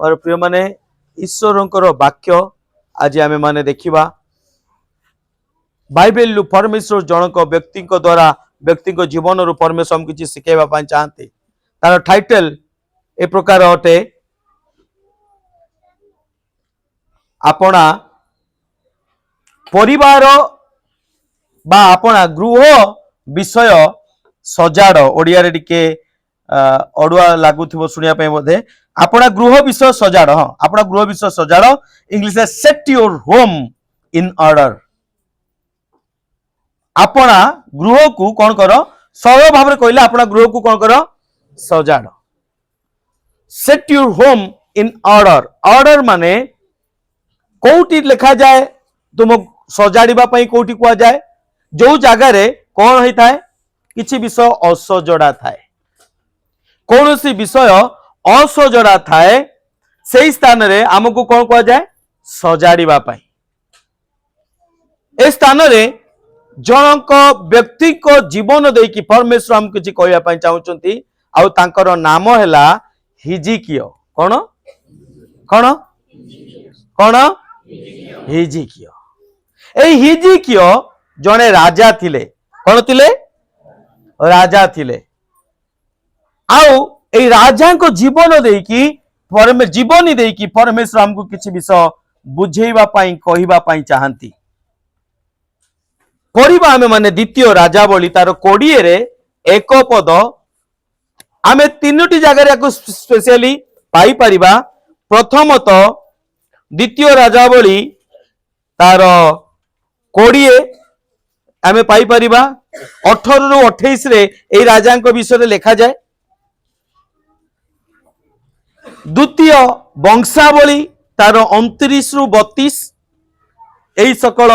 और प्रिय माने ईश्वरंकर वाक्य आज आमे माने देखिबा बाइबल परमेश्वर जनक व्यक्ति द्वारा व्यक्ति जीवन रु परमेश्वर हम किसी शिखेबा पाई चाहते तार टाइटल ए प्रकार अटे अपना परिवार बा अपना गृह विषय सजाड़ ओडिया रे टिके अड़ुआ लागुथिबो सुनिया पे बोधे अपना गृह विषय सजाड़ हाँ अपना गृह विषय सजाड़ English set your home in order अपना गृह को कौन कर सरल भाव कहले अपना गृह को कौन कर सजाड़ set your home in order order माने कोठी लिखा जाए तुम सजाड़िबा पई कोठी कुआ जाए जो जगह रे कौन होता है किछि विषय असजड़ा थाए कौन सी विषय असजड़ा थाए से स्थान रे आमको कौन कुआ जाए सजाड़िबा पई ए स्थान रे जनक व्यक्ति को जीवन देकी परमेश्वर हम किछि कहया पई चाहउचंती आ तांकर नाम हैला हिजकियो कौन कौन कौन हिजकियो ए हिजकियो जने राजा थिले कौन थिले राजा थिले आउ ए राजा को जीवन देकी जीवन देकी परमेश्वर हमको किछि विषय बुझेइबा पई कहिबा पई चाहंती पढ़िबा आमे माने द्वितीय राजावली तार 20 रे एक पद आमे तीनोटी जगह को स्पेशली पाई परिबा प्रथमत द्वितीय राजावली तार 20 आमे पाई परिबा 18 रु 28 रे ए राजा को विषय लिखा जाए द्वितीय वंशावली तार 29 रु 32 एई सकल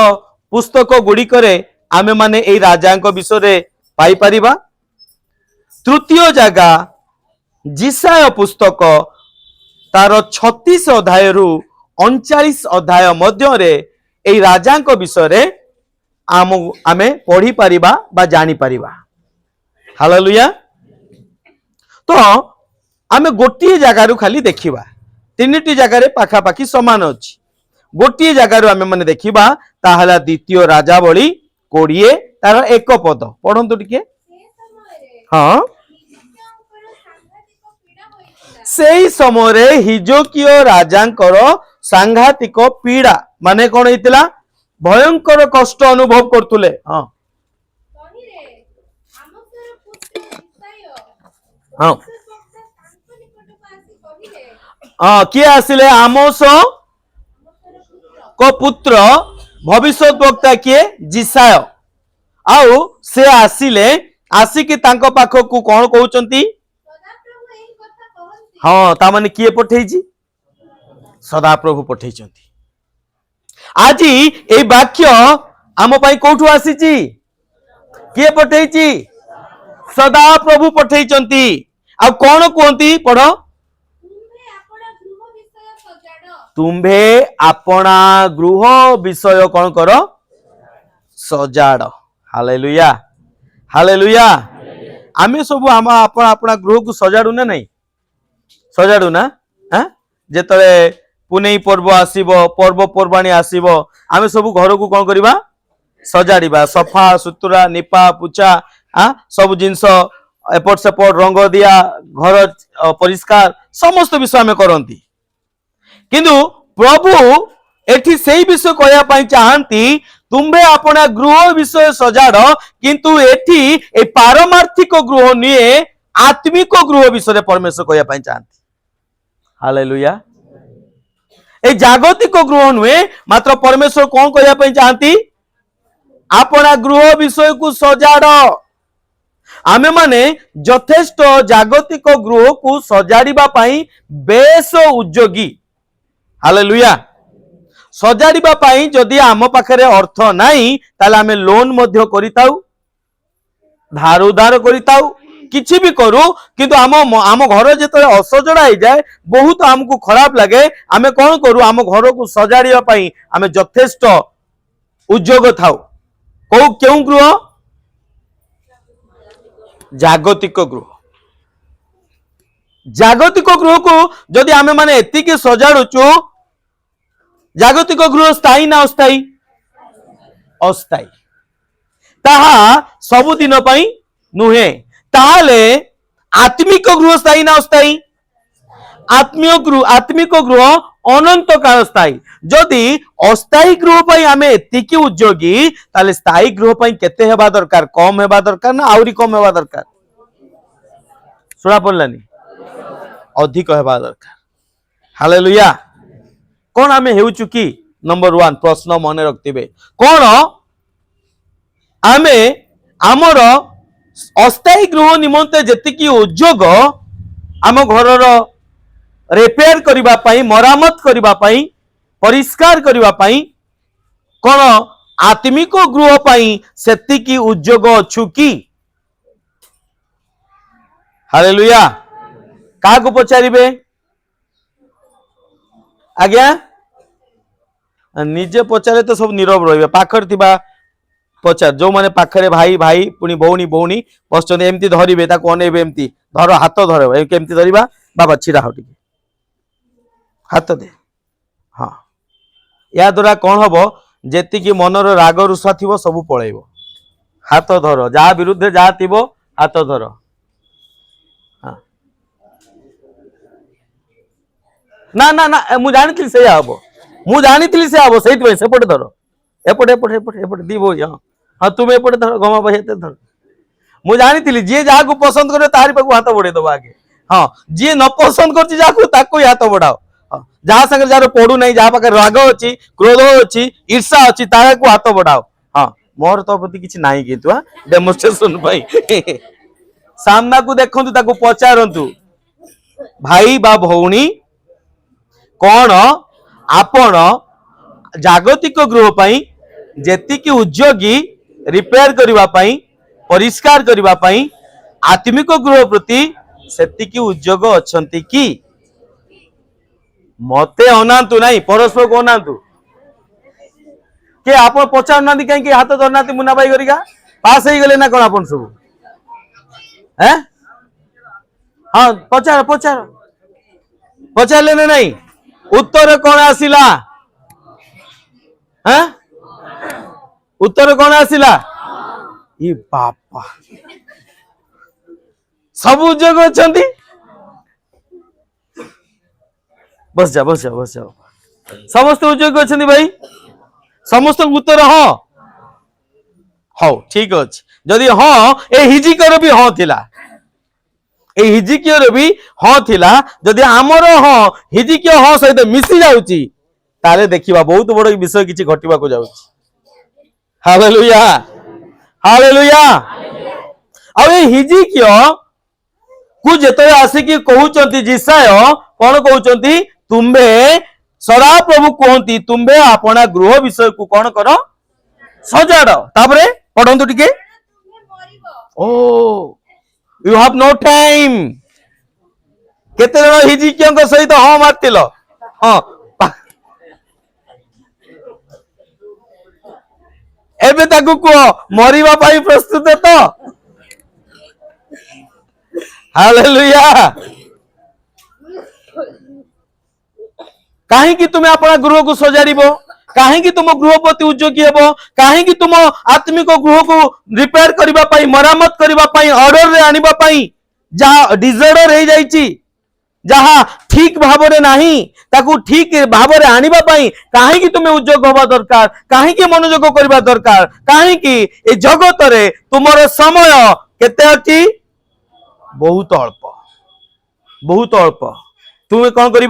पुस्तक गुड़िकरे आमे माने ए राजा विषय पाई परिबा तृतीय जगह जिसाय पुस्तक तार 36 अध्याय रु 39 अध्याय मध्य रे ए राजा विषय आमे पढ़ी परिबा बा जानी परिबा हालेलुया तो आमे गोटे जगार खाली देखिबा तीनटी जगार पाखापाखी समान अछि गोटे जगार आमे माने देखिबा ताहला द्वितीय राजावली 20 तार एक पद पढ़ंतु टिके हाँ सेई समय हिजकियो राजांकर सांघातिक पीड़ा माने कौन होइतिला भयंकर कष्ट अनुभव करतुले हाँ हाँ हाँ किए आसिले आमोस को पुत्र भविष्य वक्ता किए जिसाय आउ से आसिले आसिकी तांको पाखो को कौन कहउचंती हाँ ता माने किए पठेइची सदा प्रभु पठेइचंती आज ए वाक्य आम पाई कोठु आसीची किए पठेइची सदा प्रभु पठेइचंती आ कौन कहंती पढ़ तुम्भे अपना गृह विषय कौन कर सजाड़ हालेलुया हालेलुया आमे सब आम अपना अपना गृह को सजाड़ू ना नहीं सजाड़ू ना जेतले पुनेई पर्व आसीबो पर्व पर्वाणी आसीबो आमे सब घर को कौन करिबा सजाड़िबा सफा सुतुरा निपा पुचा सब जिनस एपट सेपट रंग दिया घर परिष्कार समस्त विषय आमे करंती किंतु प्रभु एठी सेही विषय कहया पई चाहंती तुम्बे अपना गृह विषय सजाड़ किंतु एठी ए पारमार्थिक गृह निये आत्मिक गृह विषय परमेश्वर कहया पई चाहंती हालेलुया ए जागतिक गृह नुहे मात्र परमेश्वर कौन कहया पई चाहंती अपना गृह विषय को सजाड़ आमे माने यथेष्ट जागतिक गृह को सजाड़िबा पई बेस उद्योगी हालेलुया सजाड़िबा पई जदि आम पाखरे अर्थ नाही ताले आमे लोन मध्य करिताउ धार उधार करिताउ किछि भी करू किंतु आम घर जेतले असजड़ा हो जाए बहुत आमको खराब लगे आमे कौन करू आम घर को सजाड़िबा पई आमे यथेष्ट उद्योग थाउ को केउ गृह जागतिक गृह जागतिक गृह को जदि आमे माने एतिके सजाड़ुचु जागतिक गृह स्थायी ना अस्थायी अस्थायी ताहा सबु दिन पई नुहे ताहले आत्मिक गृह स्थायी ना अस्थायी आत्मिक गृह अनंत काल स्थायी जदि अस्थायी गृह पई आमे एतिके उद्योगी ताले स्थायी गृह पई केते हेबा दरकार कम हेबा दरकार ना आउरी कम हेबा दरकार सुना पड़लानी अधिक हेबा दरकार हालेलुया कौन आमे हेउचु की नंबर 1 प्रश्न मन रखथिबे कौन आमे आमर अस्थायी गृह निमंते जेतिकी उद्योग आम घरर रिपेयर करिबा पई मरामत करिबा पई परिष्कार करिबा पई कोन आत्मिक गृह पई सेतिकी उद्योग अछु की हालेलुया का को पचारिबे आज्ञा निजे पचारे तो सब नीरव रहिबे पाखर थिबा पचार जो माने पाखरे भाई भाई पुनी भौणी भौणी बसचन एमती धरिबे ताको अनेबे एमती धर हाथ धरबे केमती धरिबा बाबा छिरा हो टिके हाथ दे हाँ या द्वारा कौन हम जेति की मनर राग रुषा थी सब पलैब हाथ धर जहाँ विरुद्ध जहाँ थी हाथ धर हाँ ना ना ना मु जानी से हम मु जानी से हम से सेपटे धर एपटे एपटे एपटे एपटे दी बोई हाँ हाँ तुम एपटे धर गमा भाई धर मु जानी जी जहाँ को पसंद करे तारी पाक हाथ बढ़े दबा आगे हाँ जी न पसंद कर हाथ बढ़ाओ जहाँ संगे जार पड़ू ना जहाँ पाखे राग अच्छी क्रोध अच्छी ईर्षा अच्छी ताको हाथ बढ़ाओ हाँ मोर तो प्रति किसी ना किंतु हाँ डेमोन्स्ट्रेशन सामना को देखंतु ताको पचारंतु भाई बा भौणी कौन आपण जागतिक गृह पई जेतिकी उद्योगी रिपेयर करिबा पई परिष्कार करिबा पई आत्मिक गृह प्रति सेतिकी उद्योग अछंती की मते अनातु नहीं परस्पर को अनातु के आप पचार ना कहीं हाथ धरना मुना भाई करिका पास हो गले ना कौन आप सब हैं हाँ पचार पचार पचार लेने नहीं उत्तर कौन आसिला हैं उत्तर कौन आसिला ये बापा सब उद्योग अछंती बस जा बस जा बस जा समस्त उद्योग अच्छे भाई समस्त उत्तर हाँ हौ ठीक अच्छे जदि हाँ ए हिजिकर भी हाँ थिला ए हिजिकर भी हाँ थिला जदि आमर हाँ हिजिक हाँ सहित मिसी जाउची ताले देखिबा बहुत बड़ विषय किछि घटिबा को जाउची हालेलुया हालेलुया आ ए हिजिक को जेते आसिकी कहउचंती जिसाय कोन कहउचंती तुम्बे सदा प्रभु कहती तुम्बे अपना गृह विषय को कौन कर सजाड़ तापरे पढ़ंतु टिके ओ यू हैव नो टाइम केते जण हिजिकियंक सहित हाँ मारतिल हाँ एबे ताकू कह मरिबा पाई प्रस्तुत तो हालेलुया कहीं तुम्हें अपना गृह को सजाड़ कहीं तुम गृह प्रति उद्योगी हेब कहीं तुम आत्मिक गृह को रिपेयर करने मरामत करने ऑर्डर रे आनिबा पई जहाँ डिजॉर्डर हो जाइछि जहाँ ठीक भाव में नहीं ताकू ठीक भाव में आनिबा पई कहीं तुम्हें उद्योग होबा दरकार कहीं मनोयोग करबा दरकार कहीं ए जगत रे तुमर समय केते अछि बहुत अल्प तुम्हें कौन कर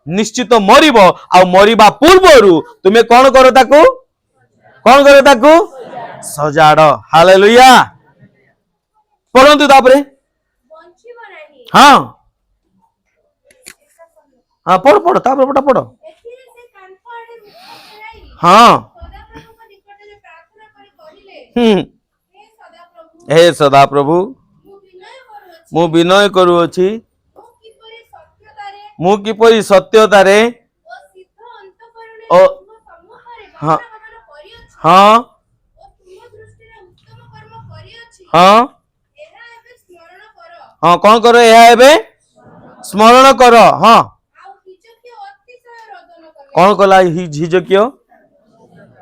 निश्चित मरिब आ मरिबा पूर्व तुम्हें कौन कर सजाड़ हालेलुया पढ़ंतु तापरे हाँ हाँ पढ़ पढ़ तापरे पढ़ पढ़ हाँ हे सदा प्रभु मु विनय करूअछि मु किपरि सत्यतारे हाँ हाँ हाँ हाँ कौन करो यह एबे स्मरण कर। हाँ कौन कला हिजकिय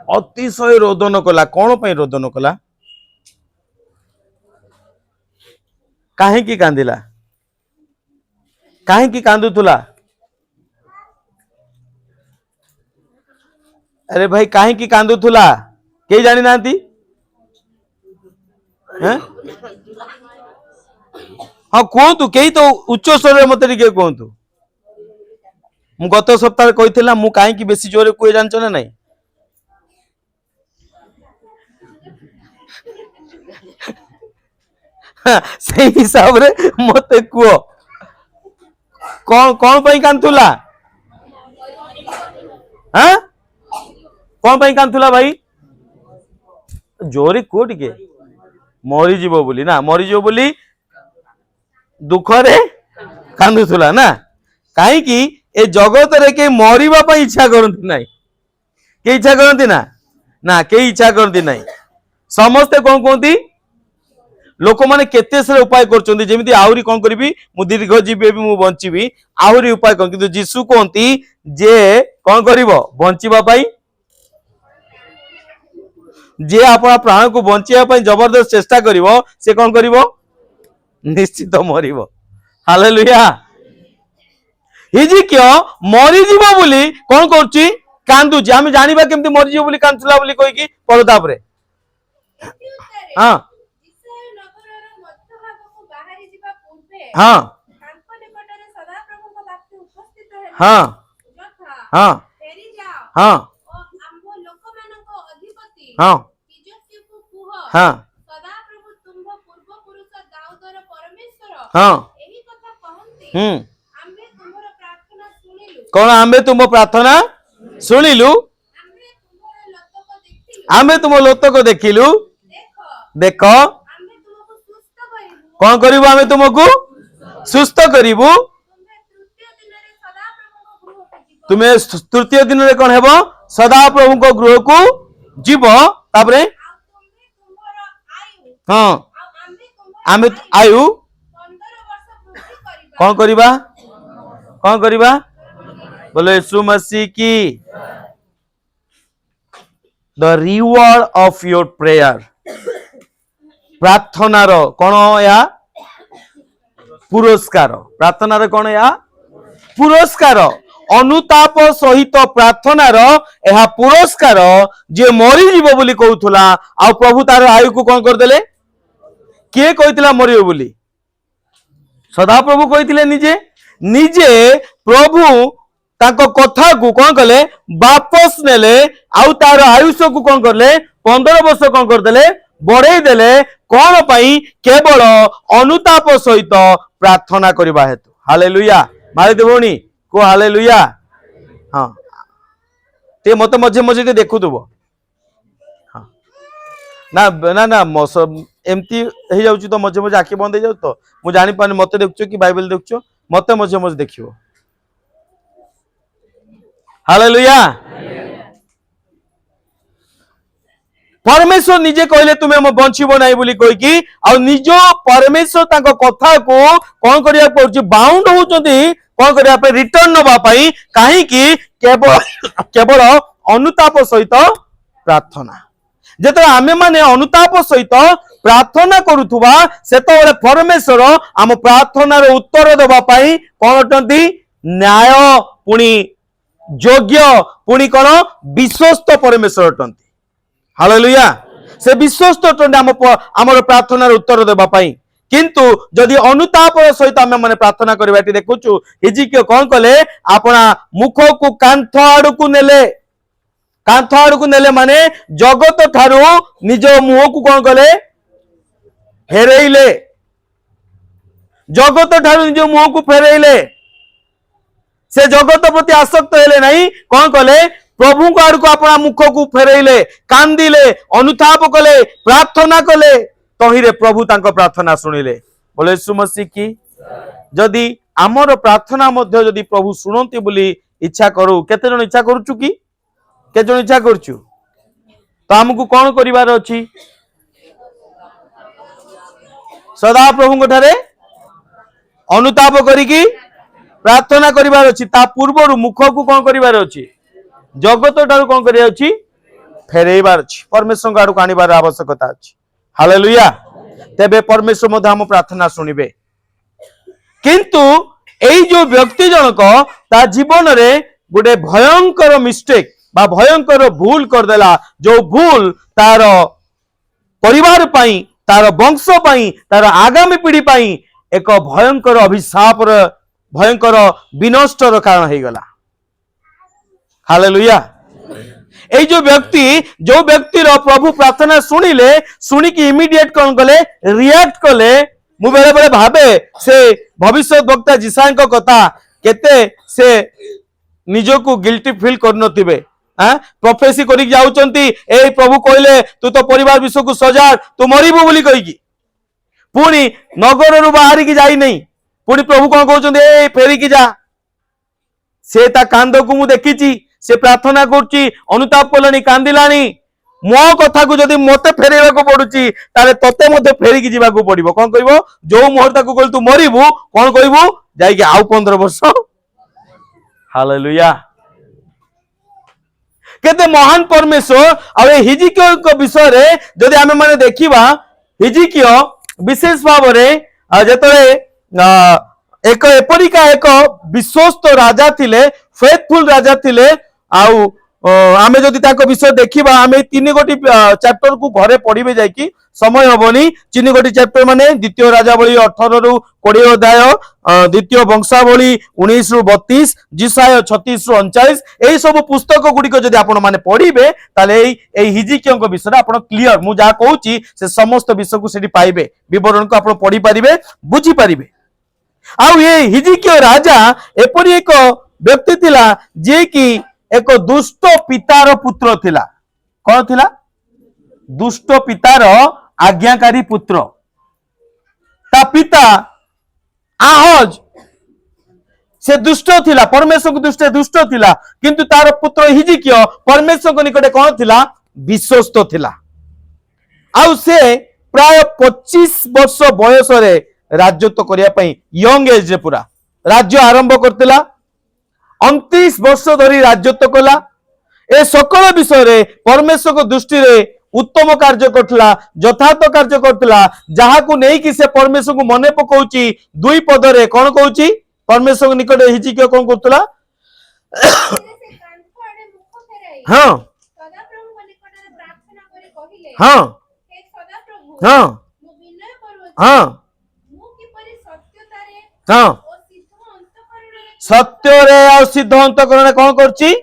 अतिशय रोदन कला। कौन पे रोदन कला? कहीं कांदिला? कहीं कांदुला? अरे भाई कहीं कांदुला कई जानी ना? हाँ कहतु कई तो उच्च स्वर मत कहतु। मु गत सप्ताह कही मु कहीं बेसी जोर कहे जान ना नहीं? से हिसाब रे मत कह कौन कौन पे कांदुला? हाँ कौन पे कांदुला भाई? जोरी को टिके मरीज बोली ना, मरीज बोली दुख रे कांदुला ना। कहीं ए जगत रे के मरवा इच्छा करती ना, के इच्छा करती ना ना के इच्छा करती ना। समस्ते कौन कहती लोक मैंने केते सारे उपाय करछन्ती जेमिति आउरी कौन करिवि मु दीर्घ जीवी मु बंचिबी आउरी उपाय कौन, किंतु जीसु कहती जे कौन करिवो बंचिबा पई, जे अपना प्राण को बंचिया पई जबरदस्त चेष्टा करिवो से कौन करिवो निश्चित मरिवो। हालेलुया। हिजकिय मरी जीवो बोली कौन करछि कांदुछि। आमे जानिबा केमति मरी जीवो बोली कांदुला बोली कहि कि पड़ता परे। हां हां हां हां हां हां हां हां कौन आम्बे तुम प्रार्थना शुणिलु, आम्बे तुम लोतक देखिलु, देख कौन करिवु आमे तुमको सुस्थ करिवु। तुम्हें तृतीय दिन रे कौन हेबो सदा प्रभु को गृह को जीव। तापरे हाँ आमे आयु कौन करिबा, कौन करिबा बोले यीशु मसीह की the reward of your prayer. प्रार्थनार कौन या पुरस्कार, प्रार्थनार कौन या पुरस्कार। अनुताप सहित प्रार्थनार यह पुरस्कार जे मरी जीव बोली कहूला आ प्रभु तार आयु को कौन करदेले। किए कहितला मरियो बोली? सदा प्रभु कहितले निजे निजे प्रभु ताको कथा को कौन कले वापस नेले आउ तार आयुष को कौन करले 15 वर्ष कौन करदेले बढ़ई देले। कौन पाई? केवल अनुताप सहित प्रार्थना करबा हेतु। हालेलुया। मारे देवनी को हालेलुया। हाँ ते मत मझे मझे ते देखु दबो। हाँ ना ना ना एमती हो जाउची तो मझे मझे आखि बंद हो जाउ तो मु जानि पानी मते देखछो कि बाइबल देखछो मते मझे मझे देखियो। हालेलुया। परमेश्वर निजे कहले तुम्हें हम बंचिबो नाही बोली कहि कि आ निजो परमेश्वर ताको कथा को कोन करिया पड़छ बाउंड होचंती कोन करिया पे रिटर्न नबा पई काहे कि केवल केवल अनुताप सहित प्रार्थना। जेते आमे माने अनुताप सहित प्रार्थना करूथुबा सेतोले परमेश्वर आम प्रार्थनार उत्तर देबा पई कोन अटंती न्याय पुनी योग्य पुनी कोन विश्वस्त परमेश्वर अटंती। हालेलुया। से विश्वस्त अटंती आमर प्रार्थनार उत्तर देबा पई। किंतु जदि अनुताप सहित आम माने प्रार्थना करबा एटी देखुछु हिजकिया कौन कले अपना मुख को कांथ आड़ को नेले, कांथ आड़ को नेले माने जगत ठारू निज मुह को कौन कले फेरेइले, जगत ठारू निज मुह को फेरेइले। से जगत प्रति आसक्त हेले नहीं कौन कले प्रभु को आड़ को अपना मुख को फेरेइले, कांदिले, अनुताप कले, प्रार्थना कले। तहिरे प्रभु तांको प्रार्थना सुनिले। बोले यीशु मसीह की जदि आमर प्रार्थना मध्य जदि प्रभु सुनंती बोली इच्छा करू केते जन इच्छा करूछु कि केते जन इच्छा करूछु तो हमकु कोन करिवार अछि सदा प्रभु ठारे अनुताप करिकी प्रार्थना करिवार अछि ता पूर्वरु मुख को कोन करिवार अछि जगत ठारू कोन करिया अछि फेरेइबार अछि परमेश्वर आडू आनिबार आवश्यकता अछि हालेलुया तेबे परमेश्वर मध्य हम प्रार्थना सुनिबे किंतु एई जो व्यक्ति जनक ता जीवन रे गोटे भयंकर मिस्टेक बा भयंकर भूल करदेला जो भूल तार परिवार पाई तार वंश पाई तार आगामी पीढ़ी पाई एक भयंकर अभिशाप भयंकर विनष्टर कारण हो गला हालेलुया ए जो व्यक्ति प्रभु प्रार्थना शुणिले शुणिकी इमिडिएट कौन कले रिएक्ट कले मु बेले बेले भाबे से भविष्य वक्ता जिसाई कथा केते से निजको गिल्टी फील करनथिबे प्रोफेसी करी जाउचंती ए प्रभु कहले तू तो परिवार विषय को सजाड़ तू मरिबू बोली कहिकी पुणी नगर रु बाहरी की जाई नहीं पुणी प्रभु कौन कहउचंती ए फेरी की जा से ता कांद को मु देखिची से प्रार्थना करची अनुताप कलानी कांदिलानी मो कथा को जदि मते फेरेवा को पडुची ताले तते मते फेरी की जीवा को पड़िबो कोन कहइबो जो मुहूर्त को कहल तू मरिबू कोन कहइबू जाई कि आउ 15 वर्ष हालेलुया केते महान परमेश्वर आ हिजिकियो विषय रे जदि आमे माने देखिबा हिजिकियो विशेष भाव रे जेतरे एक एपरिका एक विश्वस्त राजा थिले फेथफुल राजा थिले आउ आमे जदि ताको विषय देखिबा आमे 3 गोटी चैप्टर को घरे पढ़िबे जाय कि समय हबनी 3 गोटी चैप्टर माने द्वितीय राजावली 18 रु 20 अध्याय द्वितीय वंशावली 19 रु 32 जिसाय 36 रु 39 एई सब पुस्तक गुडी को जदि आपण माने पढ़िबे ताले एई हिजिकियो को विषय आपण क्लियर मु जा कहूची से समस्त विषय को सेठी पाइबे विवरण को आपण पढ़ी परिबे बुझी परिबे आउ ये हिजिकियो राजा एपरि एक व्यक्ति थिला जे कि एक दुष्ट पितार पुत्र थिला कौन थिला दुष्ट पितार आज्ञाकारी पुत्र ता पिता आहज से दुष्ट थिला परमेश्वर को दृष्टि दुष्ट थिला किंतु तार पुत्र हिजिकियो परमेश्वर को निकटे कौन थिला विश्वस्त थिला आउ से प्राय 25 वर्ष बयस रे राजत्व करिया पई यंग एज रे पूरा राज्य आरंभ करतिला 29 वर्ष धरी राजत्व कला ए सकल विषय रे परमेश्वर को दृष्टि रे उत्तम कार्य करथिला यथार्थ कार्य करथिला जहा को नै कि से परमेश्वर को मने पकाउची दुई पद रे कोन कहउची परमेश्वर को निकट हिची के कोन करथिला हां हां हां हां हां सत्य रे आ सिद्ध अंतकरण कौन करची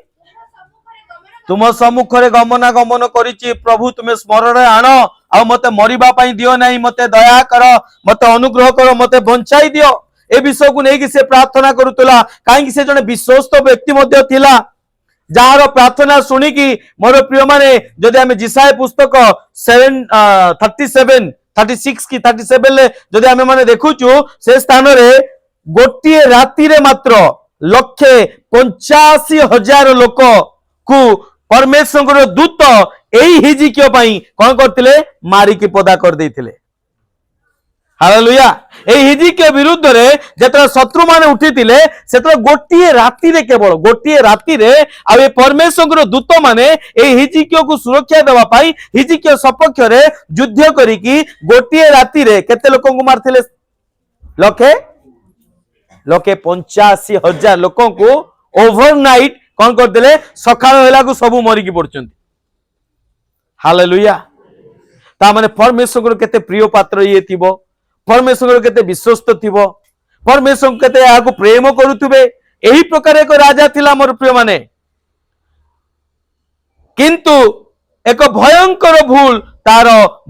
तुम सम्मुख रे गमनागमन करिची प्रभु तुमे स्मरण आण आ मते मरिबा पई दियो नाही मते दया कर मते अनुग्रह कर मते बंचाई दियो ए विषय को नहीं कि से प्रार्थना करूतला काहे कि से जने विश्वस्त व्यक्ति मध्य थिला जार प्रार्थना सुनी कि मोर प्रिय माने जदि हमें जिसाय पुस्तक 37 36 की 37 ले जदि हमें माने देखुचु से स्थान रे गोटिए राति रे मात्र 185,000 लोक को परमेश्वर दूत एई हिजिकियो पई कोन करथिले मारी की पदा कर देथिले हालेलुया एई हिजिकियो विरुद्ध रे जेतरा शत्रु माने उठिथिले सेतरा गोटिए राति रे केवल गोटिए राति रे आ ए परमेश्वर दूत माने एई हिजिकियो को सुरक्षा देवा पई हिजिकियो सपक्ष रे युद्ध करिकी गोटिए राति रे केते लोक को मारथिले लखे 85,000 लोक को ओवरनाइट कौन करदेले सकाळ होला को सब मरी की पड़चंती हालेलुया ता माने परमेश्वर केते प्रिय पात्र ये थिबो परमेश्वर केते विश्वस्त थिबो परमेश्वर केते या को प्रेम करूथुबे एही प्रकार एक राजा थिला मोर प्रिय माने किंतु एक भयंकर भूल तार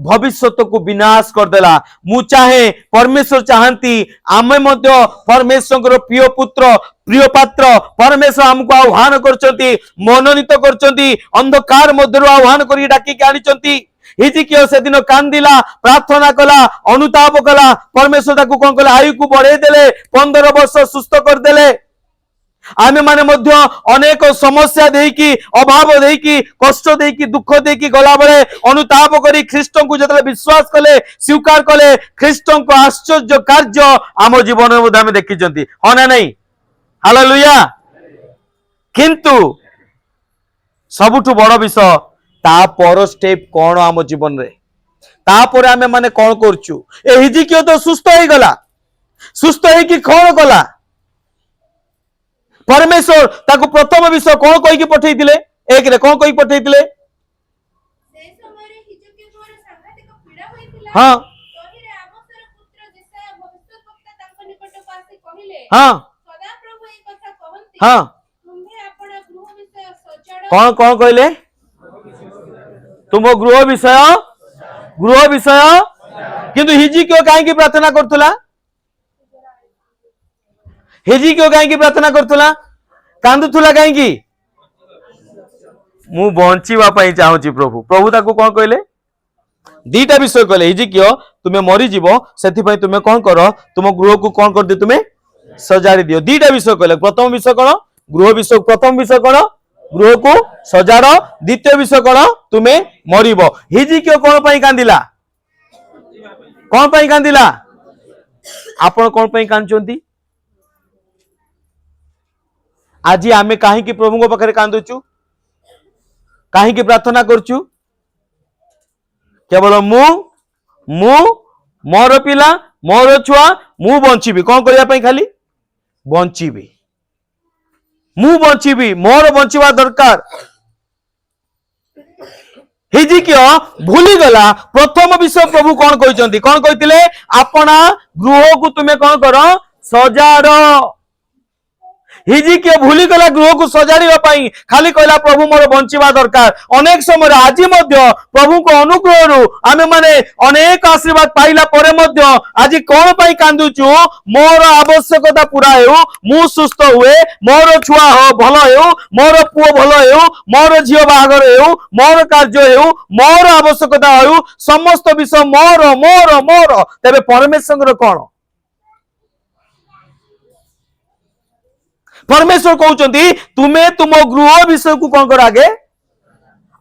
भविष्यत को विनाश कर देला मु चाहे परमेश्वर चाहती आमे मध्य परमेश्वर प्रिय पुत्र प्रिय पात्र परमेश्वर हमको आह्वान करचंती मनोनीत करचंती अंधकार मध्य आह्वान करी डाकी के आनिचंती हिजिकियो से दिन कांदिला प्रार्थना कला अनुताप कला परमेश्वर ताकू कोन कला आयु को बढ़े देले 15 वर्ष सुस्थ कर देले आमे माने मध्य अनेक समस्या देकी अभाव देकी कष्ट देकी दुख देकी गला बळे अनुताप करी ख्रीष्ट को जतले विश्वास कले स्वीकार कले ख्रीष्ट को आश्चर्य कार्य आम जीवन में आमे देखि जंती हो ना नहीं हालेलुया। किंतु सबुठु बड़ विषय तापर स्टेप कौन आम जीवन रे तापर आमे माने कौन करचु ए हिजकियो तो सुस्थ हो गला सुस्थ है कि कौन कला परमेश्वर ताको प्रथम विषय कौन कहि कि पठेइतिले एक रे कौन कहि पठेइतिले से समय रे हिजकियो द्वारा सांघातिक पीड़ा होइतिला हां तोहि रे आमोसर पुत्र जेसाया भविष्यद्वक्ता तांको निकट पासे कहिले हां सदा प्रभु ए कथा कहंती हां तुम्हे आपण गृह विषय सजाड़ कौन कौन कहले तुम गृह विषय किंतु हिजकियो काहे कि प्रार्थना करथुला हिजकियो काहे कि प्रार्थना करथुला कांदुथुला काहे कि मु बंचिबा पई चाहूची प्रभु प्रभु ताको कौन कहले दीटा विषय कहले हिजकियो तुमे मरी जीवो सेथि पई तुमे कौन करो तुम गृह को कौन कर दे तुमे सजाड़ी दियो दीटा विषय कहले प्रथम विषय कौन गृह विषय प्रथम विषय कौन गृह को सजाड़ द्वितीय विषय कौन तुमे मरिबो हिजकियो कौन पई कांदिला कौन पई कांदिला आपण कौन पई कांचोंती आज आमे काहे कि प्रभु को पाखरे कांदुचु काहे कि प्रार्थना करचु केवल मु मु मोर पिला मोर छुआ मु बंचिबी कौन करिया पई खाली बंचिबी मु बंचिबी मोर बंचिबा दरकार हिजकियो भूली गला प्रथम विषय प्रभु कौन कहते अपना गृह को तुम्हें कौन कर सजाड़ हिजकियो भूली गला गृह को सजाड़ा खाली कहला प्रभु मोर बंचिबा दरकार अनेक समय आज प्रभु को अनुग्रह आमे माने अनेक आशीर्वाद पाइला परे मध्य आज कौन पाई कांदुचु मोर आवश्यकता पूरा हो मु सुस्थ हुए मोर छुआ हो भल हो मोर पुओ भल हो मोर झील बाहागर हो मोर कार्य हो मोर आवश्यकता हो समस्त विषय मोर मोर मोर तेरे परमेश्वर कौन परमेश्वर कहते तुम्हें तुम गृह विषय को कौन कर आगे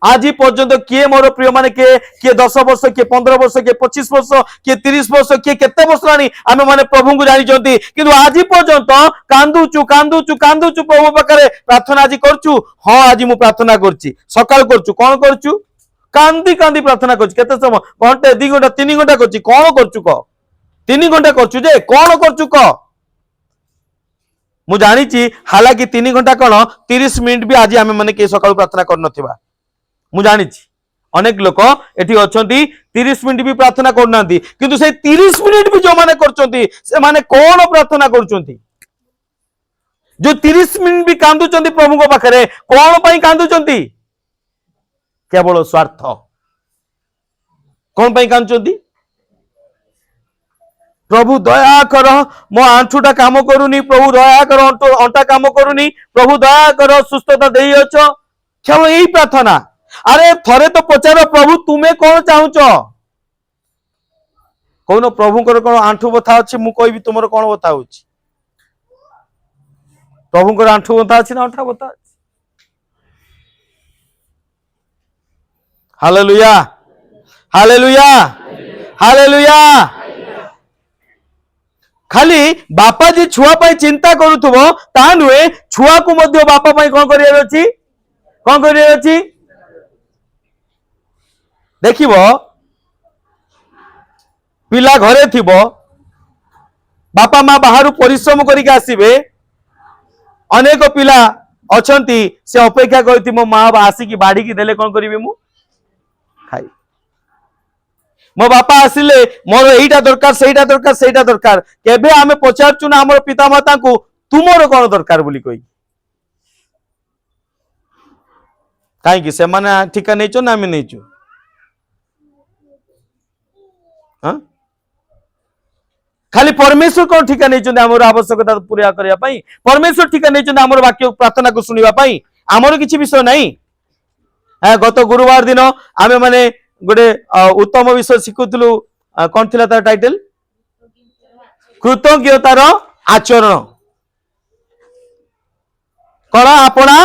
आज पर्यंत किए मोर प्रिय माने किए 10 वर्ष किए 15 वर्ष किए 25 वर्ष किए 30 वर्ष किए केते वर्ष लानी आमे माने प्रभु को जानी चंती किंतु आज पर्यंत कांदुचु कांदुचु कांदुचु प्रभु पाखरे प्रार्थना आज करचु हां आज मु प्रार्थना करची सकाळ करचु कोन करचु कांदी कांदी प्रार्थना करचु केते समय घंटे 2 घंटा 3 घंटा करची कोन करचु क 3 घंटा करचु जे कोन करचु क मु जानी हालांकि 3 घंटा कौन 30 मिनिट भी आज आम मैंने सकाल प्रार्थना कर नथिबा मु जानी अनेक लोक एठी अछंती 30 मिनिट भी प्रार्थना करना किंतु से 30 मिनिट भी जो माने करचंती से माने कौन प्रार्थना करचंती जो 30 मिनिट भी कांदुचंती प्रभु को पाखरे कौन पई कांदुचंती केवल स्वार्थ कौन पई कांदुचंती प्रभु दया कर मो आंठुटा काम करूनी प्रभु दया कर अंटा काम करूनी प्रभु दया कर सुस्थता देई अछ केवल यही प्रार्थना अरे थरे तो पचार प्रभु तुम्हें कौन चाहूच कौन प्रभु कौन आंठू बथा अच्छे मु कहबी तुम कौन बता प्रभु आंठू बथा अच्छी ना अंठा बथा अच्छी हालेलुया हालेलुया हालेलुया खाली बापा जी छुआ पाई चिंता करूथुबो ता नुए छुआ को मध्य बापा पाई कौन करियार अछि कौन करियार अछि देखिबो पिला घरे थिबो बापा माँ बाहर परिश्रम करिक आसीबे अनेक पिला अछंती से अपेक्षा करथि मो माँ आसिकी बाड़ी की देले कौन करिवे मु खाई मो बापा आसिले मोर एटा दरकार सेटा दरकार केबे आमे पचारचु ना हमर पिता माता को तुमरो कोन दरकार बोली कहि काहे कि से माने ठिका नैचो ना आमे नैचो हां खाली परमेश्वर कोन ठिका नैचो हमर आवश्यकता पूरा करिया पई परमेश्वर ठिका नैचो हमर वाक्य प्रार्थना को सुनिबा पई हमर किछि विषय नहीं गत गुरुवार दिन आमे माने गोटे उत्तम विषय शिखुलु कौन थिला तार टाइटल कृतज्ञतार आचरण कौन अपना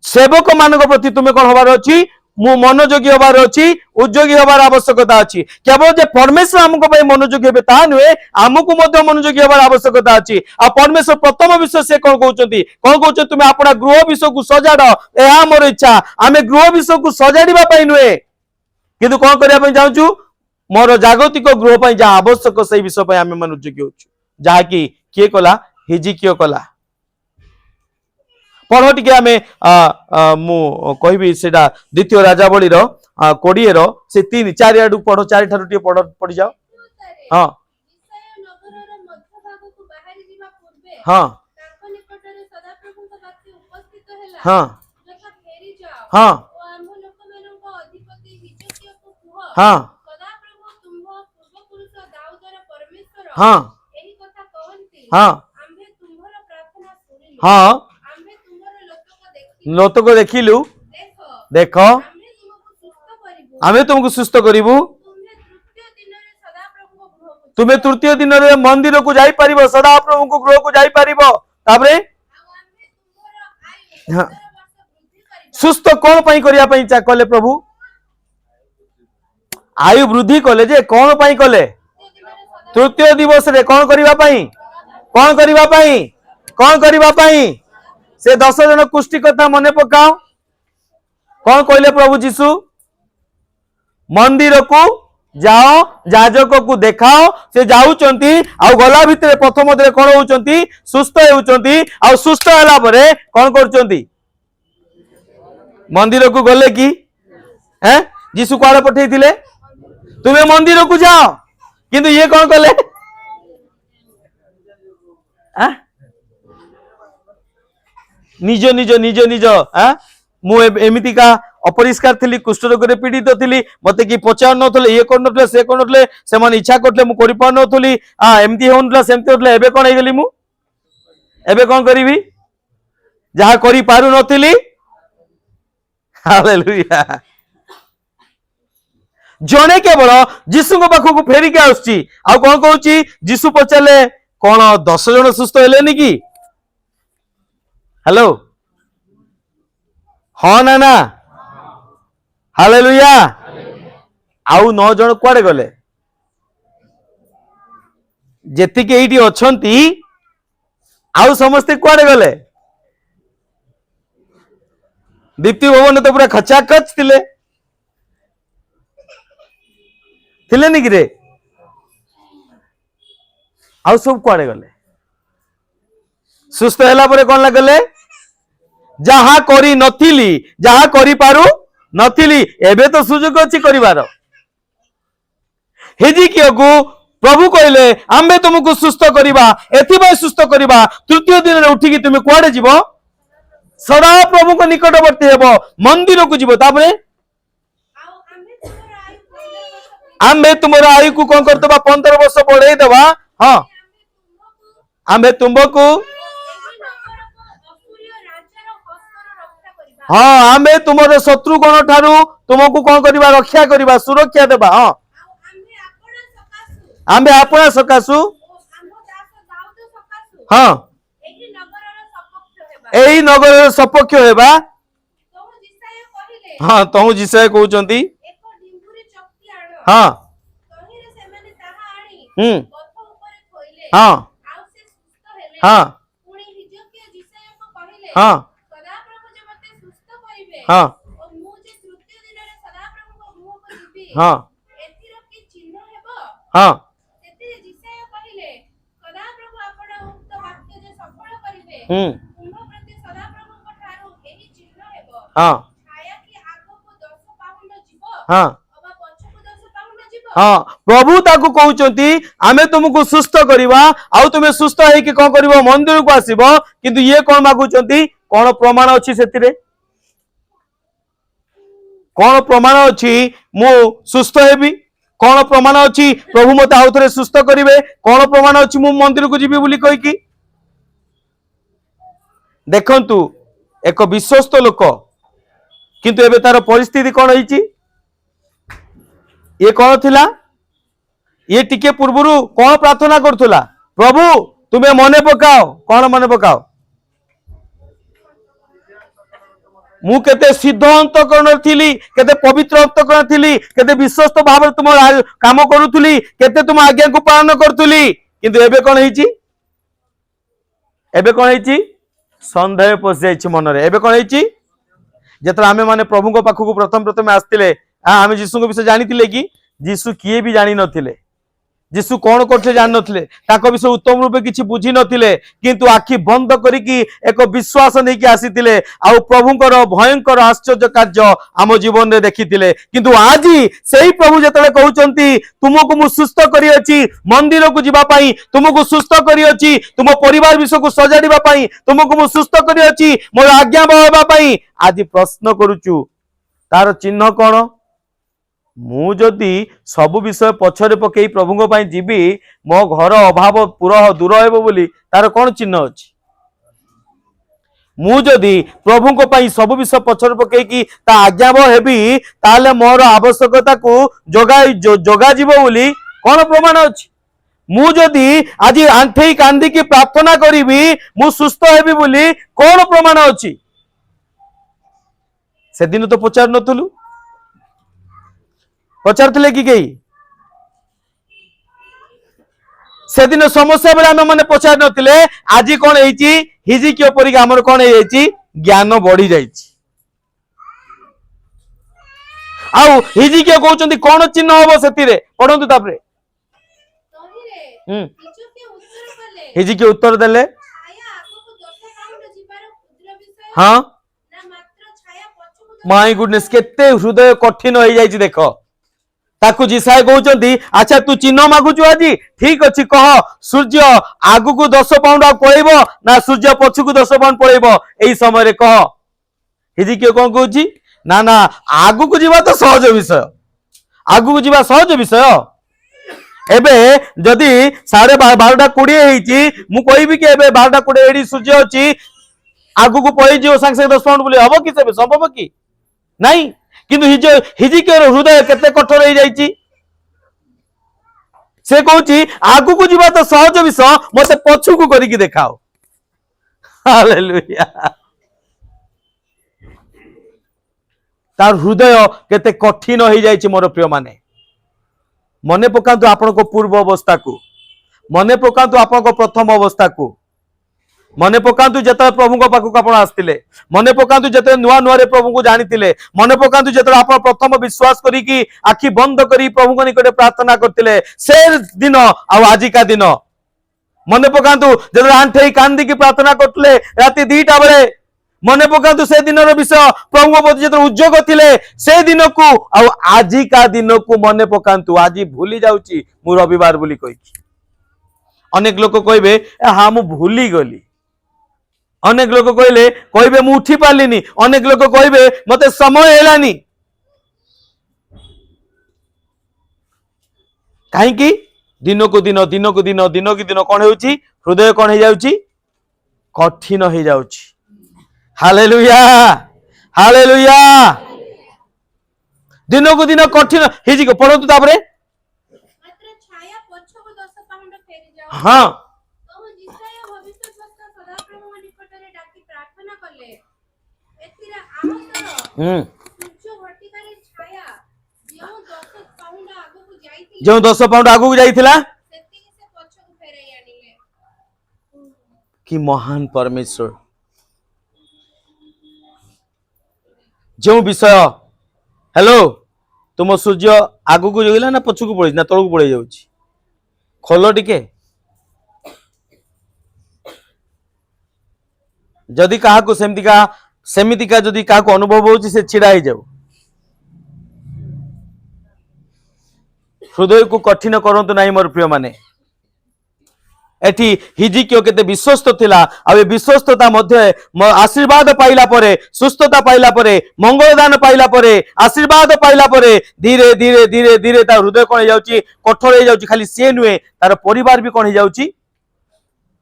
सेवक मान प्रति तुम्हें कौन हबार अच्छी मु मनोयोगी हबार अच्छी उद्योगी हबार आवश्यकता अच्छी केवल जे परमेश्वर आमको भाई मनोयोगी हे ता नुहे आमको मध्य मनोयोगी हबार आवश्यकता अच्छी आ परमेश्वर प्रथम विषय से कौन कहते तुम्हें अपना गृह विषय को सजाड़ यह मोर इच्छा आम गृह विषय को सजाड़ा नुहे किंतु कौन करने चाहूँ मोर जागतिक गृह जहाँ आवश्यक से विषय आम मनोयोगी हो जहाँकि किए कला हिजिकियो कला पढ़ टी आम कहि से द्वितीय राजावली 20 से 3 4 आड़ पढ़ 4 ठार पढ़ी जाओ हाँ ବିଷୟ ନଗରର ମଧ୍ୟଭାଗକୁ ବାହାରି ଯିବା ପୂର୍ବେ हाँ ତାଙ୍କ ନିକଟରେ ସଦାପ୍ରଭୁଙ୍କ ବାକ୍ୟ ଉପସ୍ଥିତ ହେଲା हाँ ଯଥା ଫେରି ଯାଅ हाँ ଓ ଆମ୍ଭ ଲୋକମାନଙ୍କ ଅଧିପତି ହିଜକିୟକୁ କୁହ हाँ ସଦାପ୍ରଭୁ ତୁମ୍ଭ ପୂର୍ବପୁରୁଷ ଦାଉଦର ପରମେଶ୍ୱର हाँ ଏହି କଥା କହନ୍ତି हाँ ଆମ୍ଭେ ତୁମ୍ଭର ପ୍ରାର୍ଥନା ଶୁଣିଲୁ हाँ ଆମ୍ଭେ ତୁମ୍ଭର ଲୋକଙ୍କ ଦେଖିଲୁ लोत को देखिलु ଦେଖ देख ଆମ୍ଭେ ତୁମକୁ ସୁସ୍ଥ କରିବୁ आमे तुमको सुस्थ करिवु ତୁମ୍ଭେ ତୃତୀୟ ଦିନରେ ସଦାପ୍ରଭୁଙ୍କ ଗୃହକୁ तुम्हें तृतीय दिन रे मंदिर को जाई परिबो सदा प्रभु को गृह को जाई परिबो ताबरे ଆଉ ଆମ୍ଭେ ତୁମ୍ଭର ଆୟୁ हाँ। 15 ବର୍ଷ ବୃଦ୍ଧି କରିବୁ सुस्थ कौन पई करिया पई चा कले प्रभु आयु वृद्धि कले जे कौन पई कले तृतीय दिवस रे कौन करिवा पई कौन करिवा पई कौन करिवा पई से 10 जन कुष्टी कथा मने पकाओ कौन कहले प्रभु जीसु मंदिर को जाओ याजक को देखाओ से जाउचंती आ गला भितरे प्रथम दरे कोन होउचंती सुस्थ हेउचंती आ सुस्थ हला परे कोन करचंती मंदिर को गले की हैं जीसु कुआड़े पठेइथिले तुम्हें मंदिर को जाओ किंतु ये कौन कले हैं निज निज निज निज मु एमिति का अपरिष्कार थी कुष्ठ रोग पीड़ित थी मत कि पचार नथले ये कर नथले से कर नथले से माने इच्छा करथले मु करि पार नथली एमती होनथला सेमती होतले एबे कोन हेगली मु एबे कोन करिवि जहा करि पारु नथली हालेलुया जने केवल जीसु को पाखु को फेरिके आउछि आ कोन कहूछि जीसु पचाले कोन 10 जन सुस्थ हेलेनी की हेलो हाँ ना ना हालेलुया आउ 9 जन कुआडे गले जेतिके एठी अछंती आउ समस्ते कुआडे गले दीप्ति भवन तो पूरा खचाखच थिले नी रे आउ सब कुआडे गले सुस्थ होला परे कोन लागले जहा करी नथिली जहा करी पारु नथिली एबे तो सुযোগ अछि करिवार हिजकिया को प्रभु कहले आम्बे तुमको सुस्थ करिबा एथिबा सुस्थ करिबा तृतीय दिन रे उठी की तुम कुआडे जीवो सदा प्रभु को निकटवर्ती हेबो मंदिर को जीवो तापरे ଆଉ ଆମ୍ଭେ ତୁମର ଆୟୁ 15 ବର୍ଷ ବୃଦ୍ଧି आम्बे तुमरो आयु को कोन करतबा 15 वर्ष बढ़ाई देबा हां आम्बे तुमको हाँ आम्बे तुमरो शत्रु गण ठारू तुमको कोन करबा रक्षा करबा सुरक्षा देबा हां आम्बे आपना सकासु हाँ एही नगर सपक्ष हेबा हाँ तहु जिसाय कहउचंती हाँ हाँ हाँ हाँ हाँ हाँ हाँ हाँ हाँ हाँ प्रभु ताकू कहउचंती आमे तुमको सुस्थ करिवा आउ तुमे सुस्थ है कि कोन करिवो मंदिर को आसीबो किंतु ये कोन मागुचंती कोन प्रमाण अछि सेतिरे कोन प्रमाण अछि मु सुस्थ हेबी कोन प्रमाण अछि प्रभु मते आउ थरे सुस्थ करिवे कोन प्रमाण अछि मु मंदिर को जीवी बोली कहि कि देखंतु एक विश्वस्त लोक किंतु एबे तार परिस्थिति कोन होईची ये कौन थिला ये टिके पूर्वरु कौन प्रार्थना करथुला प्रभु तुम्हें मने पकाओ कौन मने पकाओ मु केते सिद्ध अंतकरण थिली केते पवित्र अंतकरण थिली केते विश्वस्त भाव तुम काम करूथुली केते तुम आज्ञा को पालन करूथुली किंतु एबे कोन हेची संदेह पशि जाइछि मन रे एबे कोन हेची जेतरा आमे माने प्रभु को पाखु को प्रथम आस्तिले आमे यीशु को विषय जानिथिले कि यीशु किए भी जानि नथिले जीशु कौन करते जान नथिले ताको विषय उत्तम रूपे किछि बुझी नथिले किंतु आखि बंद करिकी एक विश्वास नहीं कि आसीथिले आ प्रभुंकर भयंकर आश्चर्य कार्य आम जीवन रे देखिथिले किंतु आज सेही प्रभु जेतले कहउचंती तुमको मु सुस्थ करियछि मंदिर को जिबा पई तुमको सुस्थ करियछि तुम परिवार विषय को सजाडिबा पई तुमको मु सुस्थ करियछि मोर आज्ञा बहबा पई आज प्रश्न करूचु तार चिन्ह कौन मु जदि सब विषय पछरे पकई प्रभु को जीवी मो घर अभाव पूरा दूर हेबो बोली तार कौन चिन्ह अछि मु जदि प्रभु को सब विषय पछरे पकई कि ता आज्ञाव हेबी ताले मोर आवश्यकता को जोगा जीवो बोली कौन प्रमाण अछि मु जदि आज आंठई कांदी की प्रार्थना करी मु सुस्थ हेबी बोली कौन प्रमाण अछि से दिन तो पचार नथुलु पचारथिले कि कई से दिन समस्या बेले आमे माने पचार नथिले आज कोन हेची हिजिकियो परि हमर कोन हेची ज्ञान बढ़ी जाईची आउ हिजिकियो कहउचंती कोन चिन्ह होबो सेतिरे पढंतु तापरे तहिरे हिजके उत्तर कले हिजिकियो उत्तर देले छाया आगको 10 काउंट जिबार क्षुद्र विषय हां ना मात्र छाया पछको माय गुडनेस केते हृदय कठिन होई जाईची देखो ताकू जिसाए कहउचंती अच्छा तू चिन्ह मागुचु आज ठीक अछि कह सूर्य आगु को 10 पाउंड पळेबो ना सूर्य पछु को 10 पाउंड पळेबो एई समय रे कह हिजी के कोन कहउची ना ना आगु को जीवा तो सहज विषय आगु को जीवा सहज विषय एबे जदी 12:20 हेची मु कहबी कि एबे 12:20 एडी सूर्य अछि आगु को पळै जियो संग संग 10 पाउंड बोले हबो कि सेबे संभव कि नहीं किंतु हिजिके हृदय केते कठोर हो जाइछि से कहूची आगु को जीवा तो सहज विषय मते पछु को करिकी देखाओ हालेलुया तार हृदय केते कठिन हो जाइछि मोर प्रिय माने मने पकांतु आपण को पूर्व अवस्था को मने पकांतु आपण को प्रथम अवस्था को मने पकांतु जत प्रभु को पाखु आपण आस्तिले मने पकांतु जत नुआ नुआ रे प्रभु को जानितिले मने पकांतु जत आपण प्रथम विश्वास करी कि आखि बंद करी प्रभु को निकटे प्रार्थना करतिले से दिन आ आजि का दिन मने पकांतु जत आंठई कांदी की प्रार्थना करतिले राति 2टा बेले मने पकांतु से दिन रो विषय प्रभु को जत उद्योग थिले से दिन को आ आजि का दिन को मने पकांतु आजि भूली जाउची मु रविवार बोली कहि अनेक लोक कहबे हां मु भूली गली अनेक लोक कहबे मु उठी पारलिनी अनेक लोक कहबे मते समय हेलानी काहे कि दिन को दिन कौन होउची हृदय कौन हो जाउची कठिन हो जाउची हालेलुया हालेलुया दिन को दिन कठिन हिजी को पढो तापरे मात्र छाया पछको 10 पाउंड फेरी जाओ हां तो जिसाय भविष्यवक्ता सदाप्रभु निकटरे डाकी प्रार्थना कले एतिरा आमतर सूर्य वर्टिकारे छाया जो 10 पाउंड आगु जाइथिला सेतिके से पछको फेराई आनिले कि महान परमेश्वर जो विषय हेलो तुम सूर्य आगु को जोइला ना पछु को पळै ना तळु को पळै जाउची खोलो टिके जदि काहा को सेमितिका जदि काहा को अनुभव होउची से छिड़ा ही जाऊ हृदय को कठिन करंतु नाही मोर प्रिय माने एठी हिजिकियो केते विश्वस्त थिला आ विश्वस्तता मध्य आशीर्वाद पाइला परे सुस्थता पाइला परे मंगल दान पाइला परे आशीर्वाद पाइला परे धीरे धीरे धीरे धीरे ता हृदय कोन जाउची कठोर हो जाउची खाली से नुए तार परिवार भी कोन हो जाउची